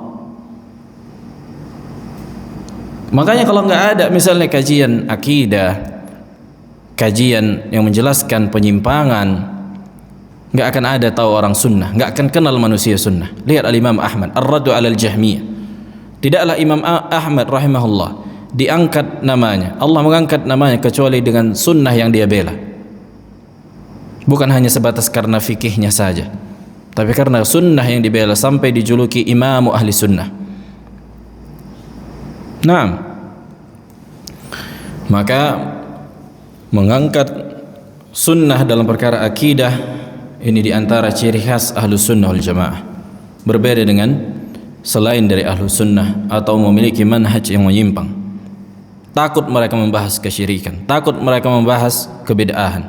Makanya kalau enggak ada misalnya kajian akidah, kajian yang menjelaskan penyimpangan, enggak akan ada tahu orang sunnah, enggak akan kenal manusia sunnah. Lihat Al-Imam Ahmad, Ar-Raddu 'alal Jahmiyah. Tidaklah Imam Ahmad rahimahullah diangkat namanya, Allah mengangkat namanya kecuali dengan sunnah yang dia bela. Bukan hanya sebatas karena fikihnya saja, tapi karena sunnah yang dibela sampai dijuluki imamu ahli sunnah. Naam. Maka mengangkat sunnah dalam perkara akidah ini diantara ciri khas ahlu sunnah wal jamaah. Berbeda dengan selain dari ahlu sunnah atau memiliki manhaj yang menyimpang. Takut mereka membahas kesyirikan, takut mereka membahas kebid'ahan.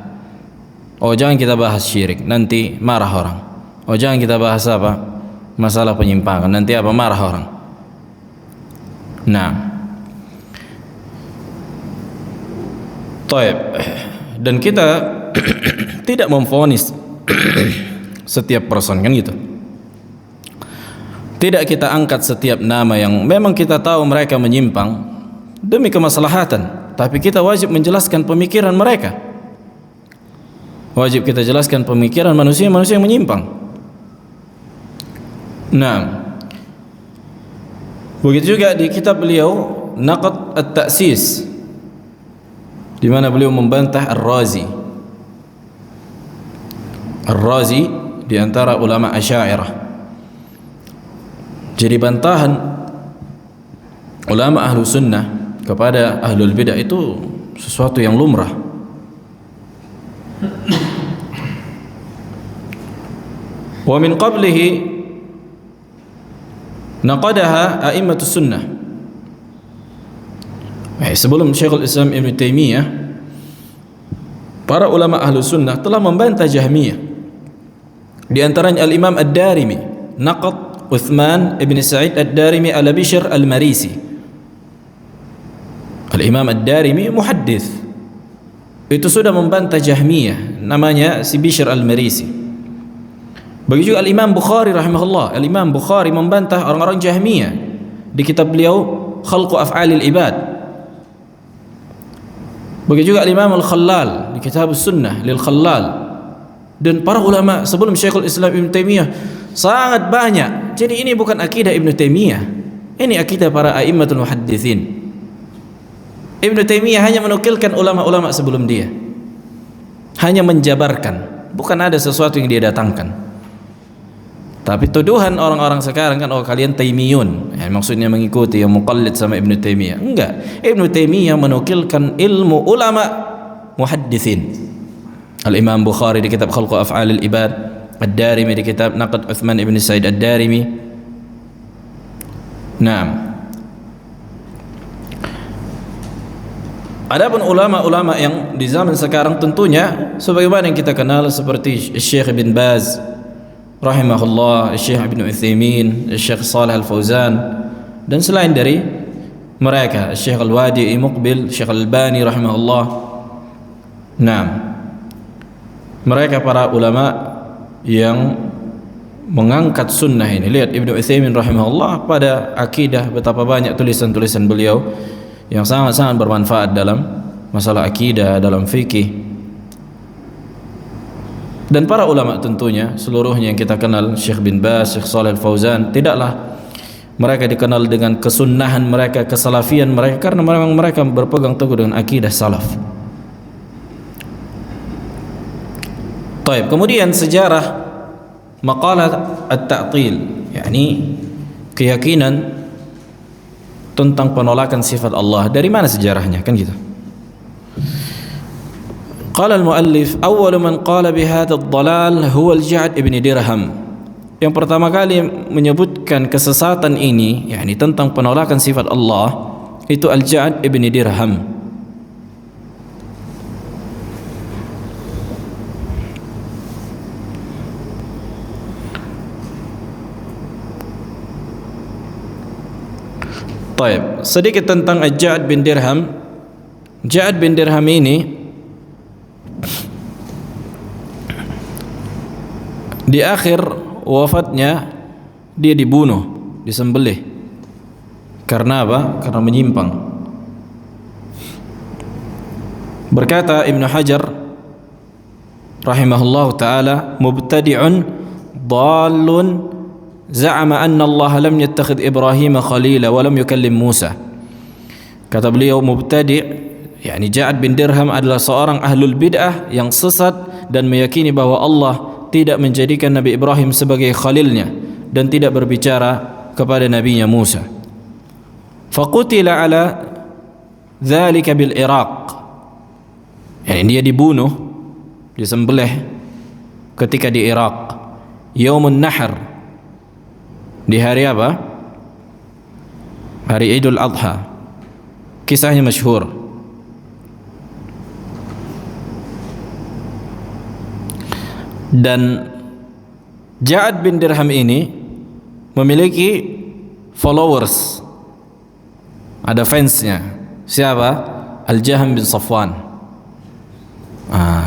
Oh, jangan kita bahas syirik, nanti marah orang. Oh, jangan kita bahas apa? Masalah penyimpangan, nanti apa? Marah orang. Nah, taib. Dan kita tidak memvonis setiap person, kan gitu. Tidak kita angkat setiap nama yang memang kita tahu mereka menyimpang demi kemaslahatan, tapi kita wajib menjelaskan pemikiran mereka. Wajib kita jelaskan pemikiran manusia-manusia yang menyimpang. Nah, Begitu juga di kitab beliau Naqd At-Ta'sis, di mana beliau membantah Ar-Razi. Ar-Razi di antara ulama Asy'ariyah. Jadi bantahan ulama ahlu sunnah kepada ahlul bidah itu sesuatu yang lumrah. Wa min qablihi naqadaha a'immatus sunnah. Sebelum Syekhul Islam Ibn Taimiyah, para ulama ahlu sunnah telah membantah Jahmiyah. Di antaranya Al-Imam Ad-Darimi, Naqd Uthman ibn Sa'id Ad-Darimi ala Bishr Al-Marisi. Al-Imam Ad-Darimi muhaddits, itu sudah membantah Jahmiyah, namanya si Bishr Al-Marisi. Begitu juga Al-Imam Bukhari rahimahullah. Al-Imam Bukhari membantah orang-orang Jahmiyah di kitab beliau Khalqu Af'alil Ibad. Begitu juga Al-Imam Al-Khallal di kitab Sunnah lil Khallal. Dan para ulama sebelum Syekhul Islam Ibn Taimiyah sangat banyak. Jadi ini bukan akidah Ibn Taimiyah, ini akidah para a'immatul muhadditsin. Ibn Taimiyah hanya menukilkan ulama-ulama sebelum dia, hanya menjabarkan, bukan ada sesuatu yang dia datangkan. Tapi tuduhan orang-orang sekarang kan, oh kalian Taimiyun, maksudnya mengikuti yang muqallid sama Ibn Taimiyah. Enggak, Ibn Taimiyah menukilkan ilmu ulama muhadditsin. Al-Imam Bukhari di kitab Khalqu Af'alil Ibad, Ad-Darimi di kitab Naqd Uthman ibn Sa'id Ad-Darimi. Naam. Adapun ulama-ulama yang di zaman sekarang tentunya sebagaimana yang kita kenal seperti Syekh Ibn Baz rahimahullah, Syekh Ibn Utsaimin, Syekh Shalih Al-Fauzan, dan selain dari mereka Syekh Al-Wadi'i Muqbil, Syekh Al-Albani rahimahullah. Naam. Mereka para ulama yang mengangkat sunnah ini. Lihat Ibnu Utsaimin rahimahullah, pada akidah betapa banyak tulisan-tulisan beliau yang sangat-sangat bermanfaat dalam masalah akidah, dalam fikih. Dan para ulama tentunya seluruhnya yang kita kenal, Syekh bin Baz, Syekh Shalih Al-Fauzan, tidaklah mereka dikenal dengan kesunnahan mereka, kesalafian mereka, karena memang mereka berpegang teguh dengan akidah salaf. Baik, kemudian sejarah maqalah at-ta'til, yakni keyakinan tentang penolakan sifat Allah. Dari mana sejarahnya, kan gitu. Qala al-muallif, awwal man qala bi hadha ad-dhalal huwa al-Ja'd ibn Dirham. Yang pertama kali menyebutkan kesesatan ini, yakni tentang penolakan sifat Allah, itu Al-Ja'd ibn Dirham. Baik, sedikit tentang Al-Ja'd bin Dirham. Ja'd bin Dirham ini di akhir wafatnya dia dibunuh, disembelih. Karena apa? Karena menyimpang. Berkata Ibnu Hajar rahimahullahu taala, mubtadi'un dhalun za'ama anna Allah lam yattakhidh Ibrahim khalila wa lam yukallim Musa. Kata beliau, mubtadi', yakni Ja'd bin Dirham adalah seorang ahlul bid'ah yang sesat dan meyakini bahwa Allah tidak menjadikan Nabi Ibrahim sebagai khalilnya dan tidak berbicara kepada nabinya Musa. Faqutila ala dzalika bil Iraq. Yani dia dibunuh, disembelih ketika di Irak. Yaumun Nahr. Di hari apa? Hari Idul Adha. Kisahnya masyhur. Dan Ja'd bin Dirham ini memiliki followers, ada fansnya. Siapa? Al-Jahm bin Safwan.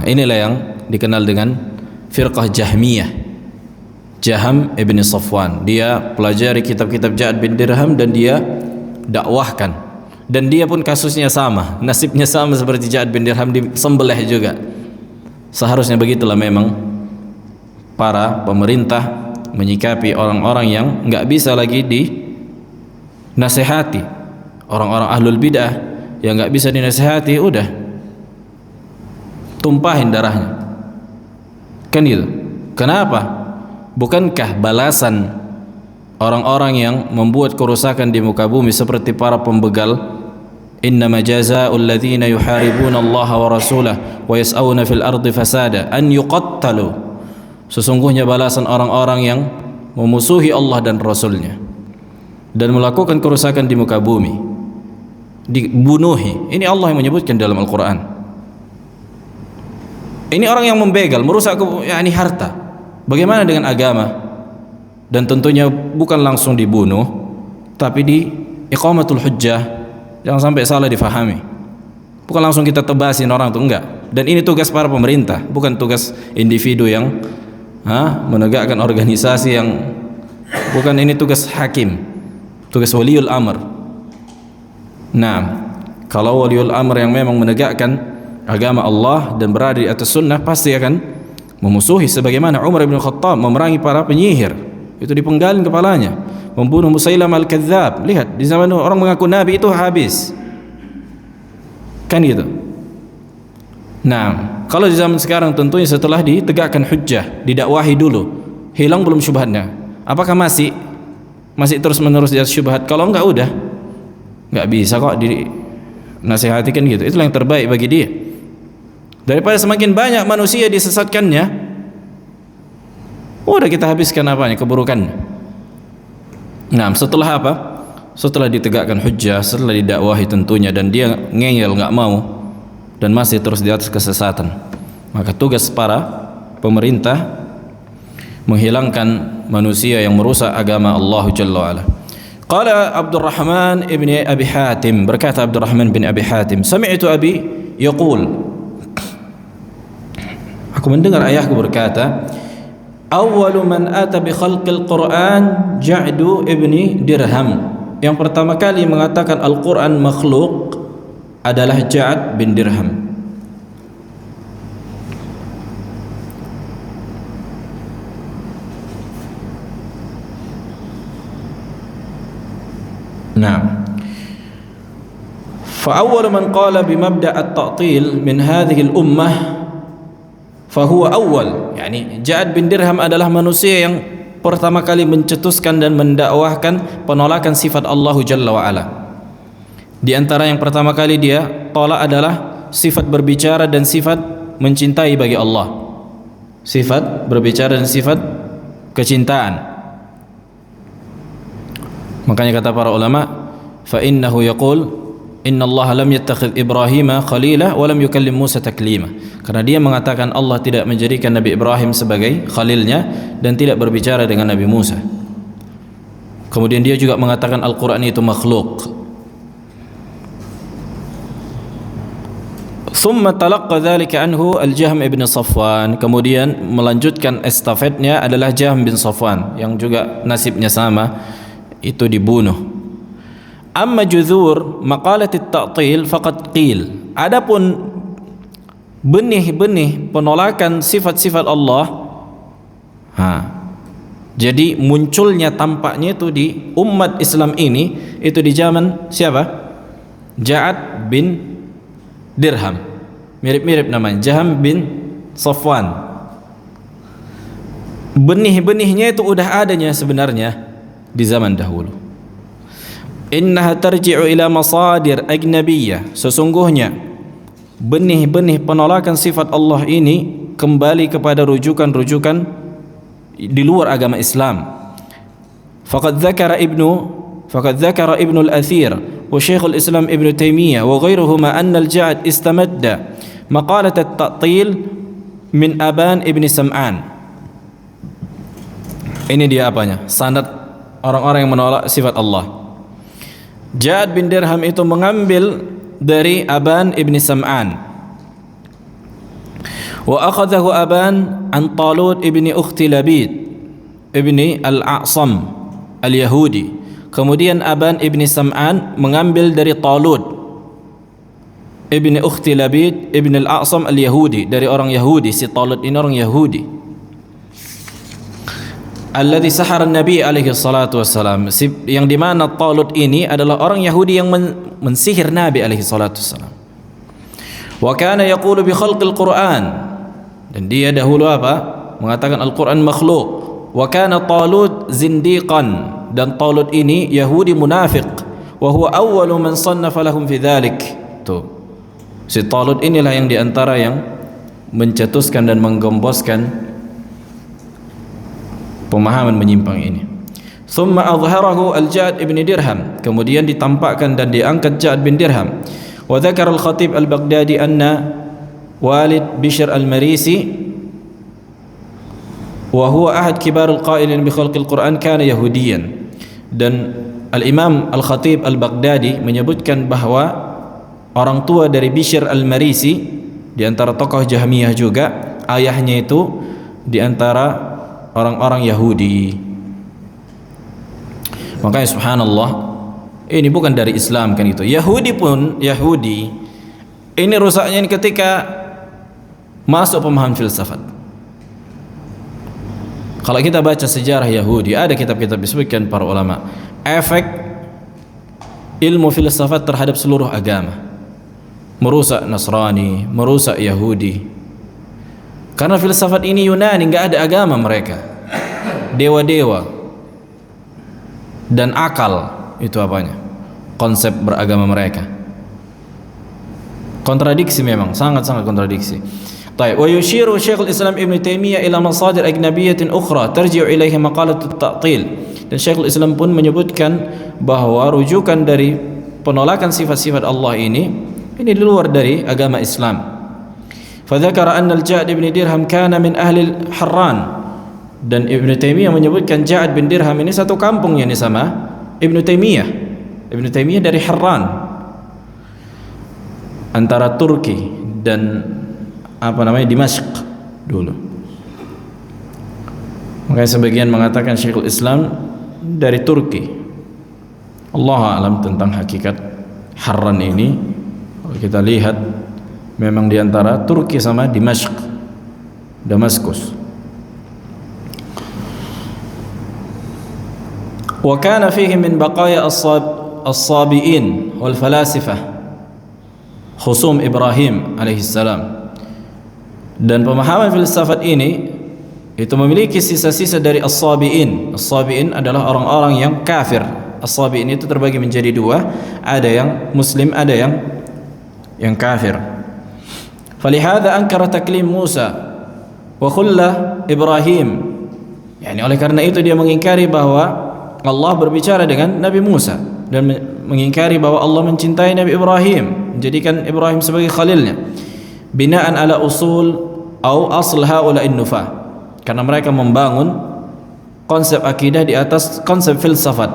Inilah yang dikenal dengan firqah Jahmiyah. Jahm ibn Safwan, dia pelajari kitab-kitab Ja'd bin Dirham dan dia dakwahkan. Dan dia pun kasusnya sama, nasibnya sama seperti Ja'd bin Dirham, disembelih juga. Seharusnya begitulah memang para pemerintah menyikapi orang-orang yang nggak bisa lagi nasihati orang-orang ahlul bidah yang enggak bisa dinasihati, udah tumpahin darahnya. Kan gitu. Kenapa? Bukankah balasan orang-orang yang membuat kerusakan di muka bumi seperti para pembegal, innama jazaa'ul ladzina yuharibuna Allah wa rasulahu wa yas'auna fil ardi fasada an yuqattalu, sesungguhnya balasan orang-orang yang memusuhi Allah dan Rasulnya dan melakukan kerusakan di muka bumi, dibunuhi. Ini Allah yang menyebutkan dalam Al-Quran. Ini orang yang membegal, merusak harta. Bagaimana dengan agama? Dan tentunya bukan langsung dibunuh, tapi di iqamatul hujjah. Jangan sampai salah difahami. Bukan langsung kita tebasin orang itu, enggak. Dan ini tugas para pemerintah, bukan tugas individu yang menegakkan organisasi yang bukan. Ini tugas hakim, tugas waliul amr. Nah, kalau waliul amr yang memang menegakkan agama Allah dan berada di atas sunnah, pasti akan memusuhi, sebagaimana Umar bin Khattab memerangi para penyihir, itu dipenggalin kepalanya, membunuh Musailamah al-Kadzdzab. Lihat, di zaman orang mengaku nabi itu habis. Kan gitu. Nah, kalau di zaman sekarang tentunya setelah ditegakkan hujjah, didakwahi dulu, hilang belum syubhatnya? Apakah masih terus-menerus di atas syubhat? Kalau enggak, udah enggak bisa kok dinasihatikan gitu. Itulah yang terbaik bagi dia. Daripada semakin banyak manusia disesatkannya, udah kita habiskan apanya, keburukannya. Nah, setelah apa? Setelah ditegakkan hujjah, setelah didakwahi tentunya, dan dia ngeyel, nggak mau, dan masih terus di atas kesesatan, maka tugas para pemerintah menghilangkan manusia yang merusak agama Allah Jalla wa'ala. Qala Abdurrahman ibn Abi Hatim, berkata Abdurrahman bin Abi Hatim, sami'tu Abi yaqul, aku mendengar ayahku berkata, awwalu man ata bi khalqil Qur'an Ja'du ibni Dirham. Yang pertama kali mengatakan Al-Qur'an makhluk adalah Ja'd bin Dirham. Nah, fa awwalu man qala bi mabda' at-ta'til min hadhihi al-ummah fahuwa awal, yani Ja'd bin Dirham adalah manusia yang pertama kali mencetuskan dan mendakwahkan penolakan sifat Allah Jalla wa'ala. Di antara yang pertama kali dia tolak adalah sifat berbicara dan sifat mencintai bagi Allah. Sifat berbicara dan sifat kecintaan. Makanya kata para ulama, fa innahu yaqul inna Allah lam yattakhidh Ibrahim khalila wa lam yukallim Musa taklima. Karena dia mengatakan Allah tidak menjadikan Nabi Ibrahim sebagai khalilnya dan tidak berbicara dengan Nabi Musa. Kemudian dia juga mengatakan Al-Quran itu makhluk. Thumma talaqqa dhalika anhu Al-Jahm ibn Safwan. Kemudian melanjutkan estafetnya adalah Jahm bin Safwan, yang juga nasibnya sama, itu dibunuh. Amma juzur maqalat at-ta'til faqad qil. Adapun benih-benih penolakan sifat-sifat Allah, jadi munculnya tampaknya itu di umat Islam ini, itu di zaman siapa? Ja'd bin Dirham, mirip-mirip namanya, Jahm bin Safwan. Benih-benihnya itu udah adanya sebenarnya di zaman dahulu. Innaha tarji'u ila masadir ajnabiyyah, sesungguhnya benih-benih penolakan sifat Allah ini kembali kepada rujukan-rujukan di luar agama Islam. Faqad dzakara Ibnu al-Athir wa Syekhul Islam Ibnu Taimiyah wa ghairuhuma anna al-Ja'd istamadda maqalat at-ta'til min Aban ibn Sam'an. Ini dia apanya? Sanad orang-orang yang menolak sifat Allah. Ja'd bin Dirham itu mengambil dari Aban ibn Sam'an. Wa akhadhahu Aban an Talut ibn Ukhti Labid ibn al-A'sam al-Yahudi. Kemudian Aban ibn Sam'an mengambil dari Talut ibn Ukhti Labid ibn al-A'sam al-Yahudi, dari orang Yahudi. Si Talut ini orang Yahudi. alladzi sahara Nabi alaihi salatu wassalam, yang dimana Talut ini adalah orang Yahudi yang mensihir Nabi alaihi salatu wassalam. Wa kana yaqulu bi khalqil Qur'an, dan dia dahulu apa? Mengatakan Al-Quran makhluk. Wa kana Talut zindiqan, dan Talut ini Yahudi munafik. Wa huwa awwalu man sannafa lahum fi dzalik. Tuh, si Talut inilah yang diantara yang mencetuskan dan menggemboskan pemahaman menyimpang ini. Thumma adhharahu al-Ja'd ibn Dirham, kemudian ditampakkan dan diangkat Ja'd bin Dirham. Wa dzakara al-Khatib al-Baghdadi anna walid Bishr al-Marisi wa huwa ahad kibar al-qailin bi khalqil Quran kana yahudiyan. Dan al-Imam al-Khatib al-Baghdadi menyebutkan bahwa orang tua dari Bishr al-Marisi di antara tokoh Jahmiyah juga, ayahnya itu di antara orang-orang Yahudi. Makanya subhanallah, ini bukan dari Islam kan itu. Yahudi pun Yahudi ini rusaknya ketika masuk pemahaman filsafat. Kalau kita baca sejarah Yahudi, ada kitab-kitab disebutkan para ulama, efek ilmu filsafat terhadap seluruh agama, merusak Nasrani, merusak Yahudi. Karena filsafat ini Yunani, nggak ada agama mereka, dewa-dewa dan akal itu apanya, konsep beragama mereka. Kontradiksi memang, sangat-sangat kontradiksi. طيب ويشير شيخ الإسلام ابن تيمية إلى مصادر أجنبية أخرى ترجع إليها مقالة التعطيل. Dan Syekhul Islam pun menyebutkan bahwa rujukan dari penolakan sifat-sifat Allah ini di luar dari agama Islam. فذكر أن الجعد بن درهم كان من أهل الحران, dan Ibn Taimiyah menyebutkan Ja'd bin Dirham ini satu kampung yang sama Ibn Taimiyah. Ibn Taimiyah dari Harran, antara Turki dan Dimashq dulu. Makanya sebagian mengatakan Syekhul Islam dari Turki. Allah alam tentang hakikat Harran ini. Kalau kita lihat memang di antara Turki sama Dimashq, Damaskus. Wa kana fihi min baqaya as-sabiin wal falasifah khusum Ibrahim alaihi salam. Dan pemahaman filsafat ini itu memiliki sisa-sisa dari as-sabiin. As-sabiin adalah orang-orang yang kafir. As-sabiin itu terbagi menjadi dua, ada yang muslim, ada yang kafir. Falihada ankara taklim Musa wa khulla Ibrahim. Oleh karena itu dia mengingkari bahwa Allah berbicara dengan Nabi Musa, dan mengingkari bahwa Allah mencintai Nabi Ibrahim, menjadikan Ibrahim sebagai khalilnya. Binaan ala usul atau asl haula'in nufah, karena mereka membangun konsep akidah di atas konsep filsafat.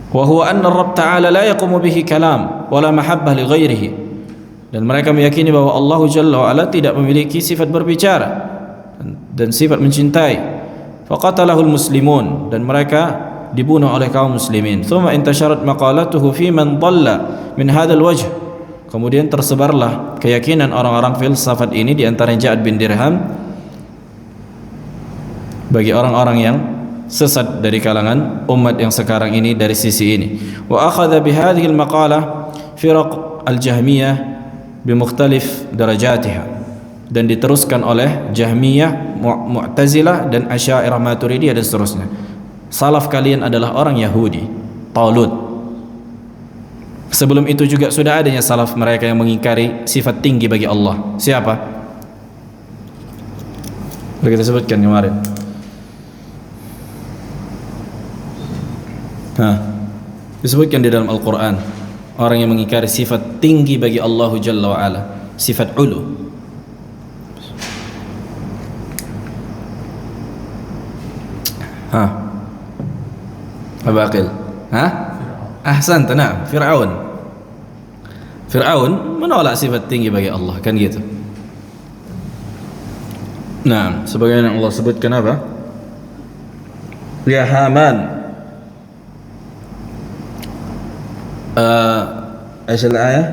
Wa huwa anna Rabb ta'ala la yaqumu bihi kalam wala mahabbah li ghairihi, dan mereka meyakini bahwa Allah Jalla wa Ala tidak memiliki sifat berbicara dan sifat mencintai. Faqatalahul muslimun, dan mereka dibunuh oleh kaum muslimin. Thumma intasharat maqalatuhu fi man dhalla min hadzal wajh, kemudian tersebarlah keyakinan orang-orang filsafat ini di antara Ja'd bin Dirham bagi orang-orang yang sesat dari kalangan umat yang sekarang ini dari sisi ini. Wa akhadha bi hadhihi al-maqalah firaq al-Jahmiyah bi mukhtalif darajatiha, dan diteruskan oleh Jahmiyah, Mu'tazilah dan Asy'ariyah Maturidiyah dan seterusnya. Salaf kalian adalah orang Yahudi, Talut. Sebelum itu juga sudah adanya salaf mereka yang mengingkari sifat tinggi bagi Allah. Siapa? Sudah kita sebutkan kemarin. Disebutkan di dalam Al-Quran, orang yang mengingkari sifat tinggi bagi Allah Jalla wa Ala, sifat ulu. Abaqil. Ahsan, tenang. Fir'aun menolak sifat tinggi bagi Allah, kan gitu. Nah, sebagaimana Allah sebutkan apa? Ya Haman, ايش الآية؟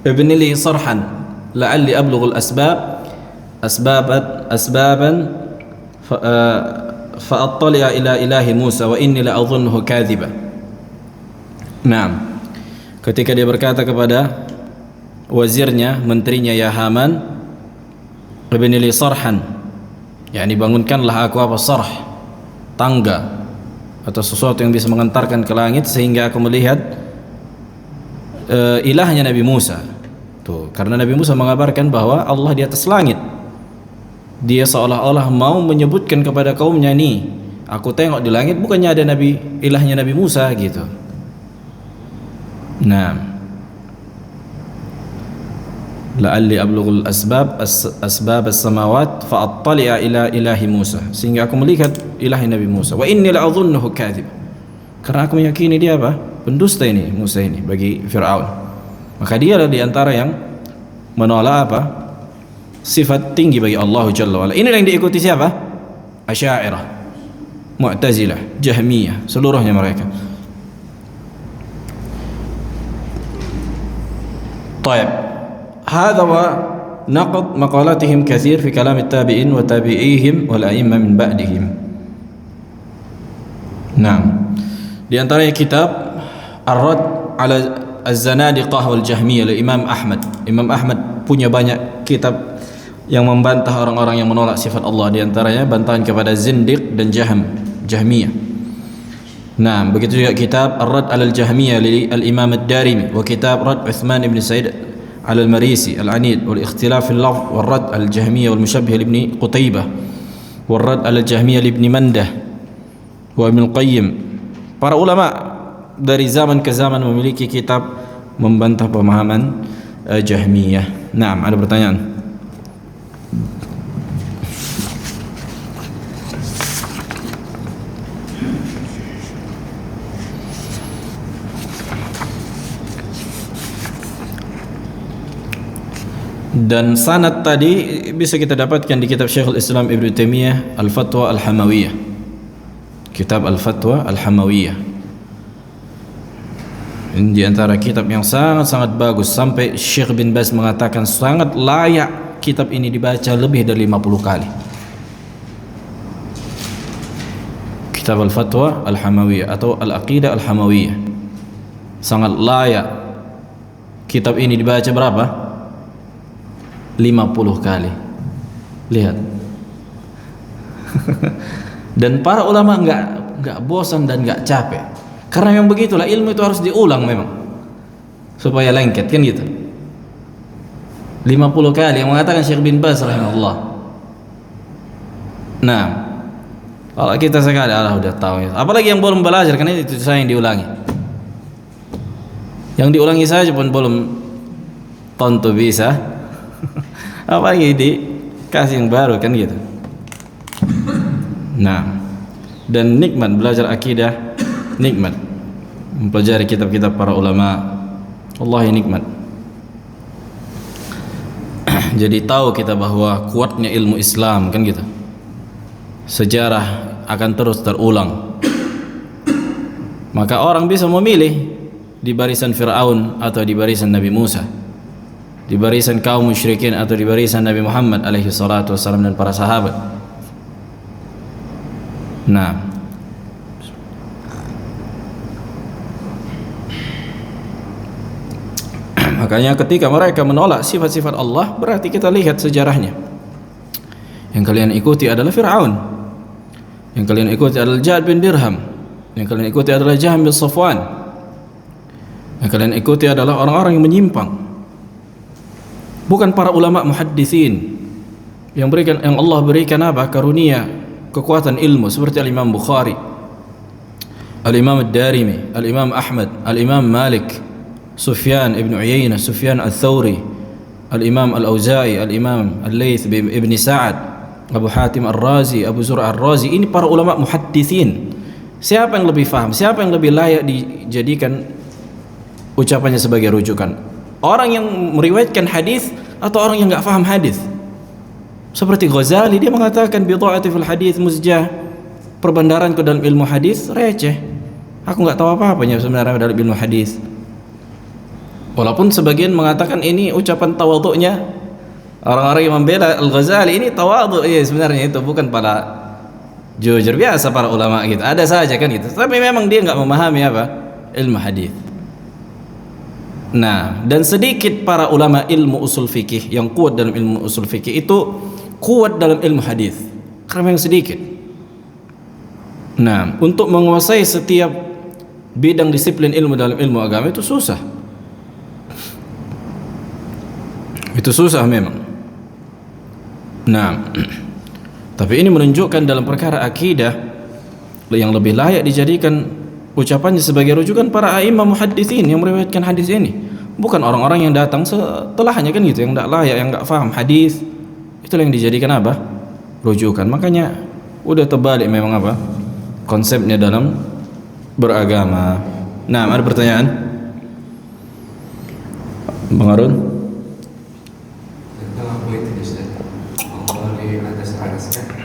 ابن لي صرحا لعلي أبلغ الأسبابا fa'attali'a ila ilahi Musa wa inni la'adhunnuhu kadhiba. Naam. Ketika dia berkata kepada wazirnya, menterinya, ya Haman, ibni li sarhan, yakni bangunkanlah aku sarh, tangga atau sesuatu yang bisa mengantarkan ke langit sehingga aku melihat ilahnya Nabi Musa. Tuh, karena Nabi Musa mengabarkan bahwa Allah di atas langit. Dia seolah-olah mau menyebutkan kepada kaumnya, nih, aku tengok di langit bukannya ada ilahnya Nabi Musa gitu. Nah, la'alli ablughul asbab as-samawat fa'attali'a ila ilahi Musa, sehingga aku melihat ilahi Nabi Musa. Wa inni la'adhunnuhu kadhib, karena aku meyakini dia apa? Pendusta ini Musa ini bagi Fir'aun. Maka dia adalah di antara yang menolak apa? Sifat tinggi bagi Allah Jalla wa'ala. Ini yang diikuti siapa? Asy'ariyah, Mu'tazilah, Jahmiyah, seluruhnya mereka. Taib. Hadha wa naqd maqalatihim katsir fi kalam at-tabi'in wa tabi'ihim wal a'immah min ba'dihim. Naam. Di antaranya kitab Ar-Rad 'ala Az-Zanadiqah wal Jahmiyah oleh Imam Ahmad. Imam Ahmad punya banyak kitab yang membantah orang-orang yang menolak sifat Allah, di antaranya bantahan kepada Zindiq dan Jahmiyah. Nah, begitu juga kitab Ar-Rad 'ala al-Jahmiyah li al-Imam ad-Darimi wa kitab Rad Uthman ibn Sa'id 'ala al-Marisi al-Anid wal ikhtilaf al-lafz wal Rad al-Jahmiyah wal Mushabbih ibn Qutaybah wal Rad 'ala al-Jahmiyah ibn Mandah wa Ibn al-Qayyim. Para ulama dari zaman ke zaman memiliki kitab membantah pemahaman Jahmiyah. Nah, ada pertanyaan? Dan sanad tadi bisa kita dapatkan di kitab Syekhul Islam Ibnu Taimiyah Al-Fatwa Al-Hamawiyah. Kitab Al-Fatwa Al-Hamawiyah. Ini di antara kitab yang sangat-sangat bagus, sampai Syekh bin Baz mengatakan sangat layak kitab ini dibaca lebih dari 50 kali. Kitab Al-Fatwa Al-Hamawiyah atau Al-Aqidah Al-Hamawiyah. Sangat layak kitab ini dibaca berapa? 50 kali. Lihat. Dan para ulama enggak bosan dan enggak capek. Karena yang begitulah, ilmu itu harus diulang memang supaya lengket, kan gitu. 50 kali yang mengatakan Syekh bin Baz rahimahullah. Nah, kalau kita sekali udah tahu ya. Apalagi yang belum belajar, karena itu saya yang diulangi. Yang diulangi saja pun belum tentu bisa. Apalagi dikasih yang baru, kan gitu. Nah, dan nikmat belajar akidah, nikmat mempelajari kitab-kitab para ulama, wallahi nikmat. Jadi tahu kita bahwa kuatnya ilmu Islam, kan gitu. Sejarah akan terus terulang. Maka orang bisa memilih di barisan Fir'aun atau di barisan Nabi Musa, di barisan kaum musyrikin atau di barisan Nabi Muhammad alaihi salatu wassalam dan para sahabat. Nah, makanya ketika mereka menolak sifat-sifat Allah, berarti kita lihat sejarahnya. Yang kalian ikuti adalah Fir'aun, yang kalian ikuti adalah Ja'ad bin Dirham, yang kalian ikuti adalah Jahm bin Safwan, yang kalian ikuti adalah orang-orang yang menyimpang. Bukan para ulama muhadditsin yang Allah berikan apa? Karunia, kekuatan ilmu seperti Al-Imam Bukhari, Al-Imam Ad-Darimi, Al-Imam Ahmad, Al-Imam Malik, Sufyan ibn Uyainah, Sufyan Al-Thawri, Al-Imam Al-Auza'i, Al-Imam Al-Layth ibn Sa'ad, Abu Hatim Ar-Razi, Abu Zur'ah Ar-Razi. Ini para ulama muhadditsin. Siapa yang lebih faham? Siapa yang lebih layak dijadikan ucapannya sebagai rujukan? Orang yang meriwayatkan hadis atau orang yang enggak faham hadis? Seperti Ghazali, dia mengatakan bid'ati fil hadis muzjah. Perbandaranku dalam ilmu hadis receh. Aku enggak tahu apa-apanya sebenarnya dalam ilmu hadis. Walaupun sebagian mengatakan ini ucapan tawadhu'nya orang-orang yang membela Al-Ghazali, ini tawadhu, iya sebenarnya itu bukan pada Jujur biasa para ulama gitu. Ada saja kan gitu. Tapi memang dia nggak memahami apa? Ilmu hadis. Nah, dan sedikit para ulama ilmu usul fikih yang kuat dalam ilmu usul fikih itu kuat dalam ilmu hadis. Karena memang sedikit. Nah, untuk menguasai setiap bidang disiplin ilmu dalam ilmu agama itu susah. Itu susah memang. Nah, tapi ini menunjukkan dalam perkara akidah yang lebih layak dijadikan ucapannya sebagai rujukan para a'imah muhadditsin yang meriwayatkan hadis ini, bukan orang-orang yang datang setelahnya kan gitu, yang tidak layak, yang tidak faham hadis. Itulah yang dijadikan apa? Rujukan. Makanya udah terbalik memang apa? Konsepnya dalam beragama. Nah, ada pertanyaan? Bang Harun?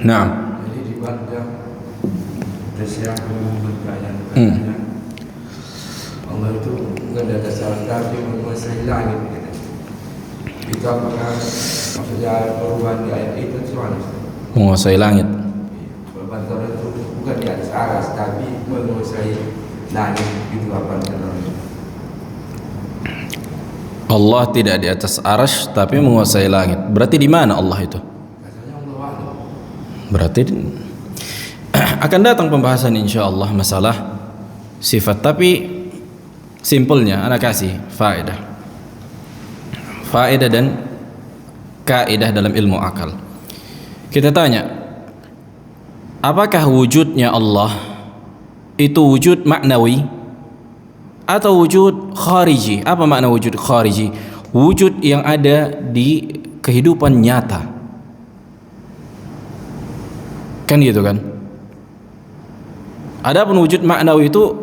Nah, jadi di badan siapa memberkaya Allah itu nggak ada dasar tapi menguasai langit. Itu apakah maksudnya perubahan di ayat itu soalnya menguasai langit. Bantuan itu bukan di atas aras tapi menguasai langit, itu apa namanya? Allah tidak di atas arsy tapi menguasai langit. Berarti di mana Allah itu? Berarti akan datang pembahasan insyaallah masalah sifat, tapi simpelnya ana kasih faedah dan kaidah dalam ilmu akal. Kita tanya, apakah wujudnya Allah itu wujud maknawi atau wujud khariji? Apa makna wujud khariji? Wujud yang ada di kehidupan nyata. Kan gitu kan? Adapun wujud maknawi itu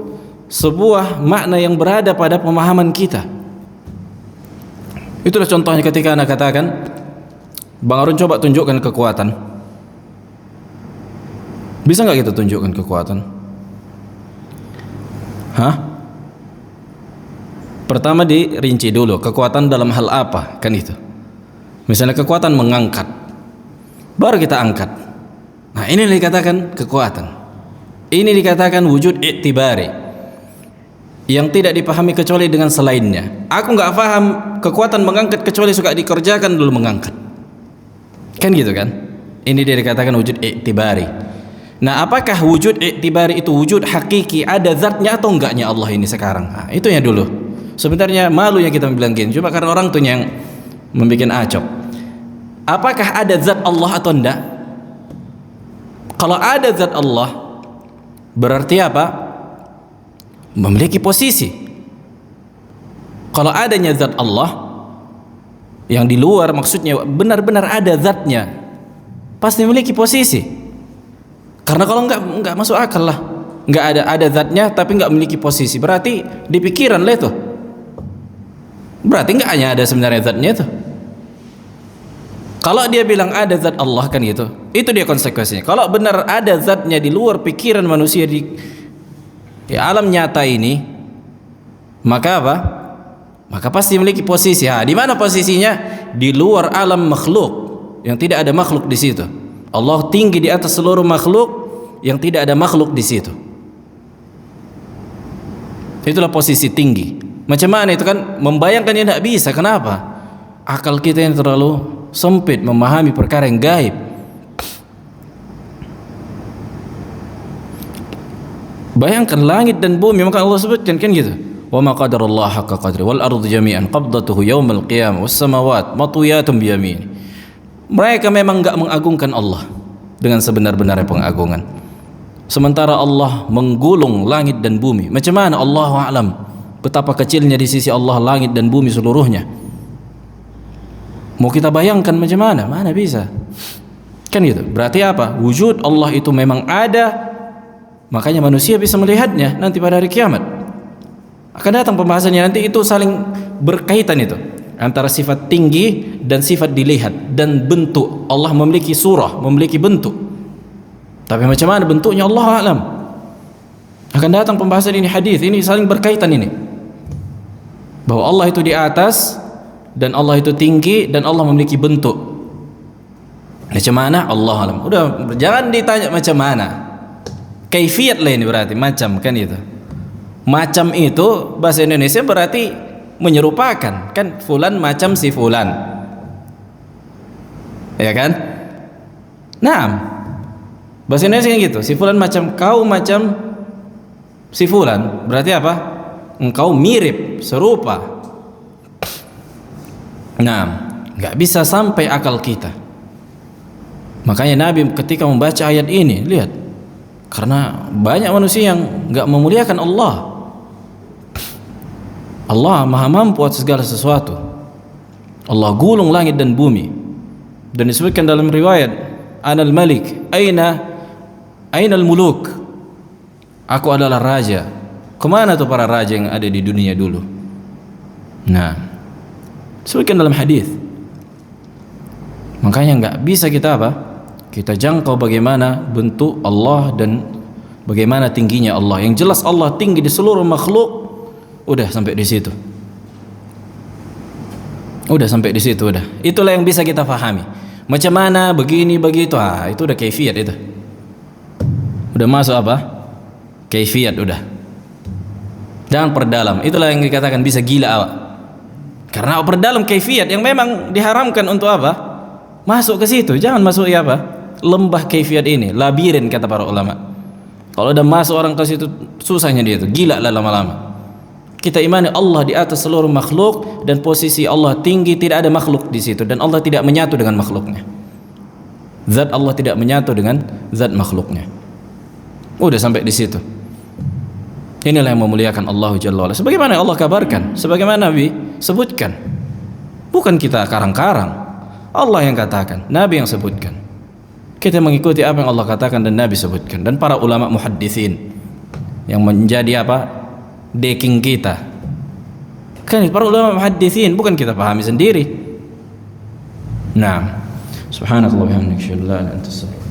sebuah makna yang berada pada pemahaman kita. Itulah contohnya ketika Anda katakan, Bang Harun coba tunjukkan kekuatan. Bisa nggak kita tunjukkan kekuatan? Hah? Pertama dirinci dulu, kekuatan dalam hal apa? Kan itu. Misalnya kekuatan mengangkat, baru kita angkat. Nah, ini dikatakan kekuatan. Ini dikatakan wujud i'tibari yang tidak dipahami kecuali dengan selainnya. Aku nggak paham kekuatan mengangkat kecuali suka dikerjakan dulu mengangkat. Kan gitu kan? Ini dia dikatakan wujud i'tibari. Nah, apakah wujud i'tibari itu wujud hakiki, ada zatnya atau enggaknya Allah ini sekarang? Nah, itu ya dulu. Sebenarnya malu ya kita bilang gini, cuma karena orang tuh yang membuat acok. Apakah ada zat Allah atau enggak? Kalau ada zat Allah, berarti apa? Memiliki posisi. Kalau adanya zat Allah yang di luar, maksudnya benar-benar ada zatnya, pasti memiliki posisi. Karena kalau enggak masuk akal lah. Enggak ada zatnya tapi enggak memiliki posisi. Berarti di pikiran lah itu. Berarti enggak hanya ada sebenarnya zatnya itu. Kalau dia bilang ada zat Allah kan gitu, itu dia konsekuensinya. Kalau benar ada zatnya di luar pikiran manusia di alam nyata ini, maka apa? Maka pasti memiliki posisi. Di mana posisinya? Di luar alam makhluk yang tidak ada makhluk di situ. Allah tinggi di atas seluruh makhluk yang tidak ada makhluk di situ. Itulah posisi tinggi. Macam mana itu kan? Membayangkannya tidak bisa. Kenapa? Akal kita yang terlalu sempit memahami perkara yang gaib. Bayangkan langit dan bumi, maka Allah sebutkan kan gitu. Wa ma qadarallahu haqqa qadri wal ardu jami'an qabdatuhu yaumal qiyamah was samawati matwiyatun bi yamin. Mereka memang enggak mengagungkan Allah dengan sebenar-benarnya pengagungan. Sementara Allah menggulung langit dan bumi. Macam mana? Allahu a'lam. Betapa kecilnya di sisi Allah langit dan bumi seluruhnya. Mau kita bayangkan macam mana? Mana bisa? Kan gitu. Berarti apa? Wujud Allah itu memang ada. Makanya manusia bisa melihatnya nanti pada hari kiamat. Akan datang pembahasannya nanti, itu saling berkaitan itu. Antara sifat tinggi dan sifat dilihat dan bentuk. Allah memiliki surah, memiliki bentuk. Tapi macam mana bentuknya Allah a'lam. Akan datang pembahasan ini, hadis ini saling berkaitan ini. Bahwa Allah itu di atas dan Allah itu tinggi dan Allah memiliki bentuk. Macam mana? Allah alam. Udah, jangan ditanya macam mana. Kaifiyat lah ini berarti macam kan itu. Macam itu bahasa Indonesia berarti menyerupakan kan, fulan macam si fulan. Ya kan? Nah, bahasa Indonesia gitu. Si fulan macam kau, macam si fulan. Berarti apa? Engkau mirip, serupa. Nah, nggak bisa sampai akal kita. Makanya Nabi ketika membaca ayat ini, lihat, karena banyak manusia yang nggak memuliakan Allah. Allah maha mampu atas segala sesuatu. Allah gulung langit dan bumi. Dan disebutkan dalam riwayat, Anal Malik, Aina al-muluk. Aku adalah raja. Kemana tuh para raja yang ada di dunia dulu? Nah, disebutkan dalam hadis. Makanya nggak bisa kita apa? Kita jangkau bagaimana bentuk Allah dan bagaimana tingginya Allah. Yang jelas Allah tinggi di seluruh makhluk. Udah sampai di situ. Udah sampai di situ udah. Itulah yang bisa kita pahami. Macam mana begini begitu, itu udah kaifiyat itu. Udah masuk apa? Kaifiyat udah. Jangan perdalam. Itulah yang dikatakan bisa gila awak. Karena perdalam kaifiyat yang memang diharamkan untuk apa? Masuk ke situ. Jangan masuk ya apa? Lembah kaifiyat ini, labirin kata para ulama. Kalau udah masuk orang ke situ susahnya dia itu, gila lah lama-lama. Kita imani Allah di atas seluruh makhluk dan posisi Allah tinggi, tidak ada makhluk di situ dan Allah tidak menyatu dengan makhluknya. Zat Allah tidak menyatu dengan zat makhluknya. Udah sampai di situ. Inilah yang memuliakan Allah Jalla wa'ala. Sebagaimana Allah kabarkan, sebagaimana Nabi sebutkan. Bukan kita karang-karang. Allah yang katakan, Nabi yang sebutkan. Kita mengikuti apa yang Allah katakan dan Nabi sebutkan, dan para ulama muhadditsin yang menjadi apa? Deking kita. Kan para ulama muhadditsin, bukan kita pahami sendiri. Nah, subhanakallah wa bihamdika, la ilaha illa anta, astaghfiruka.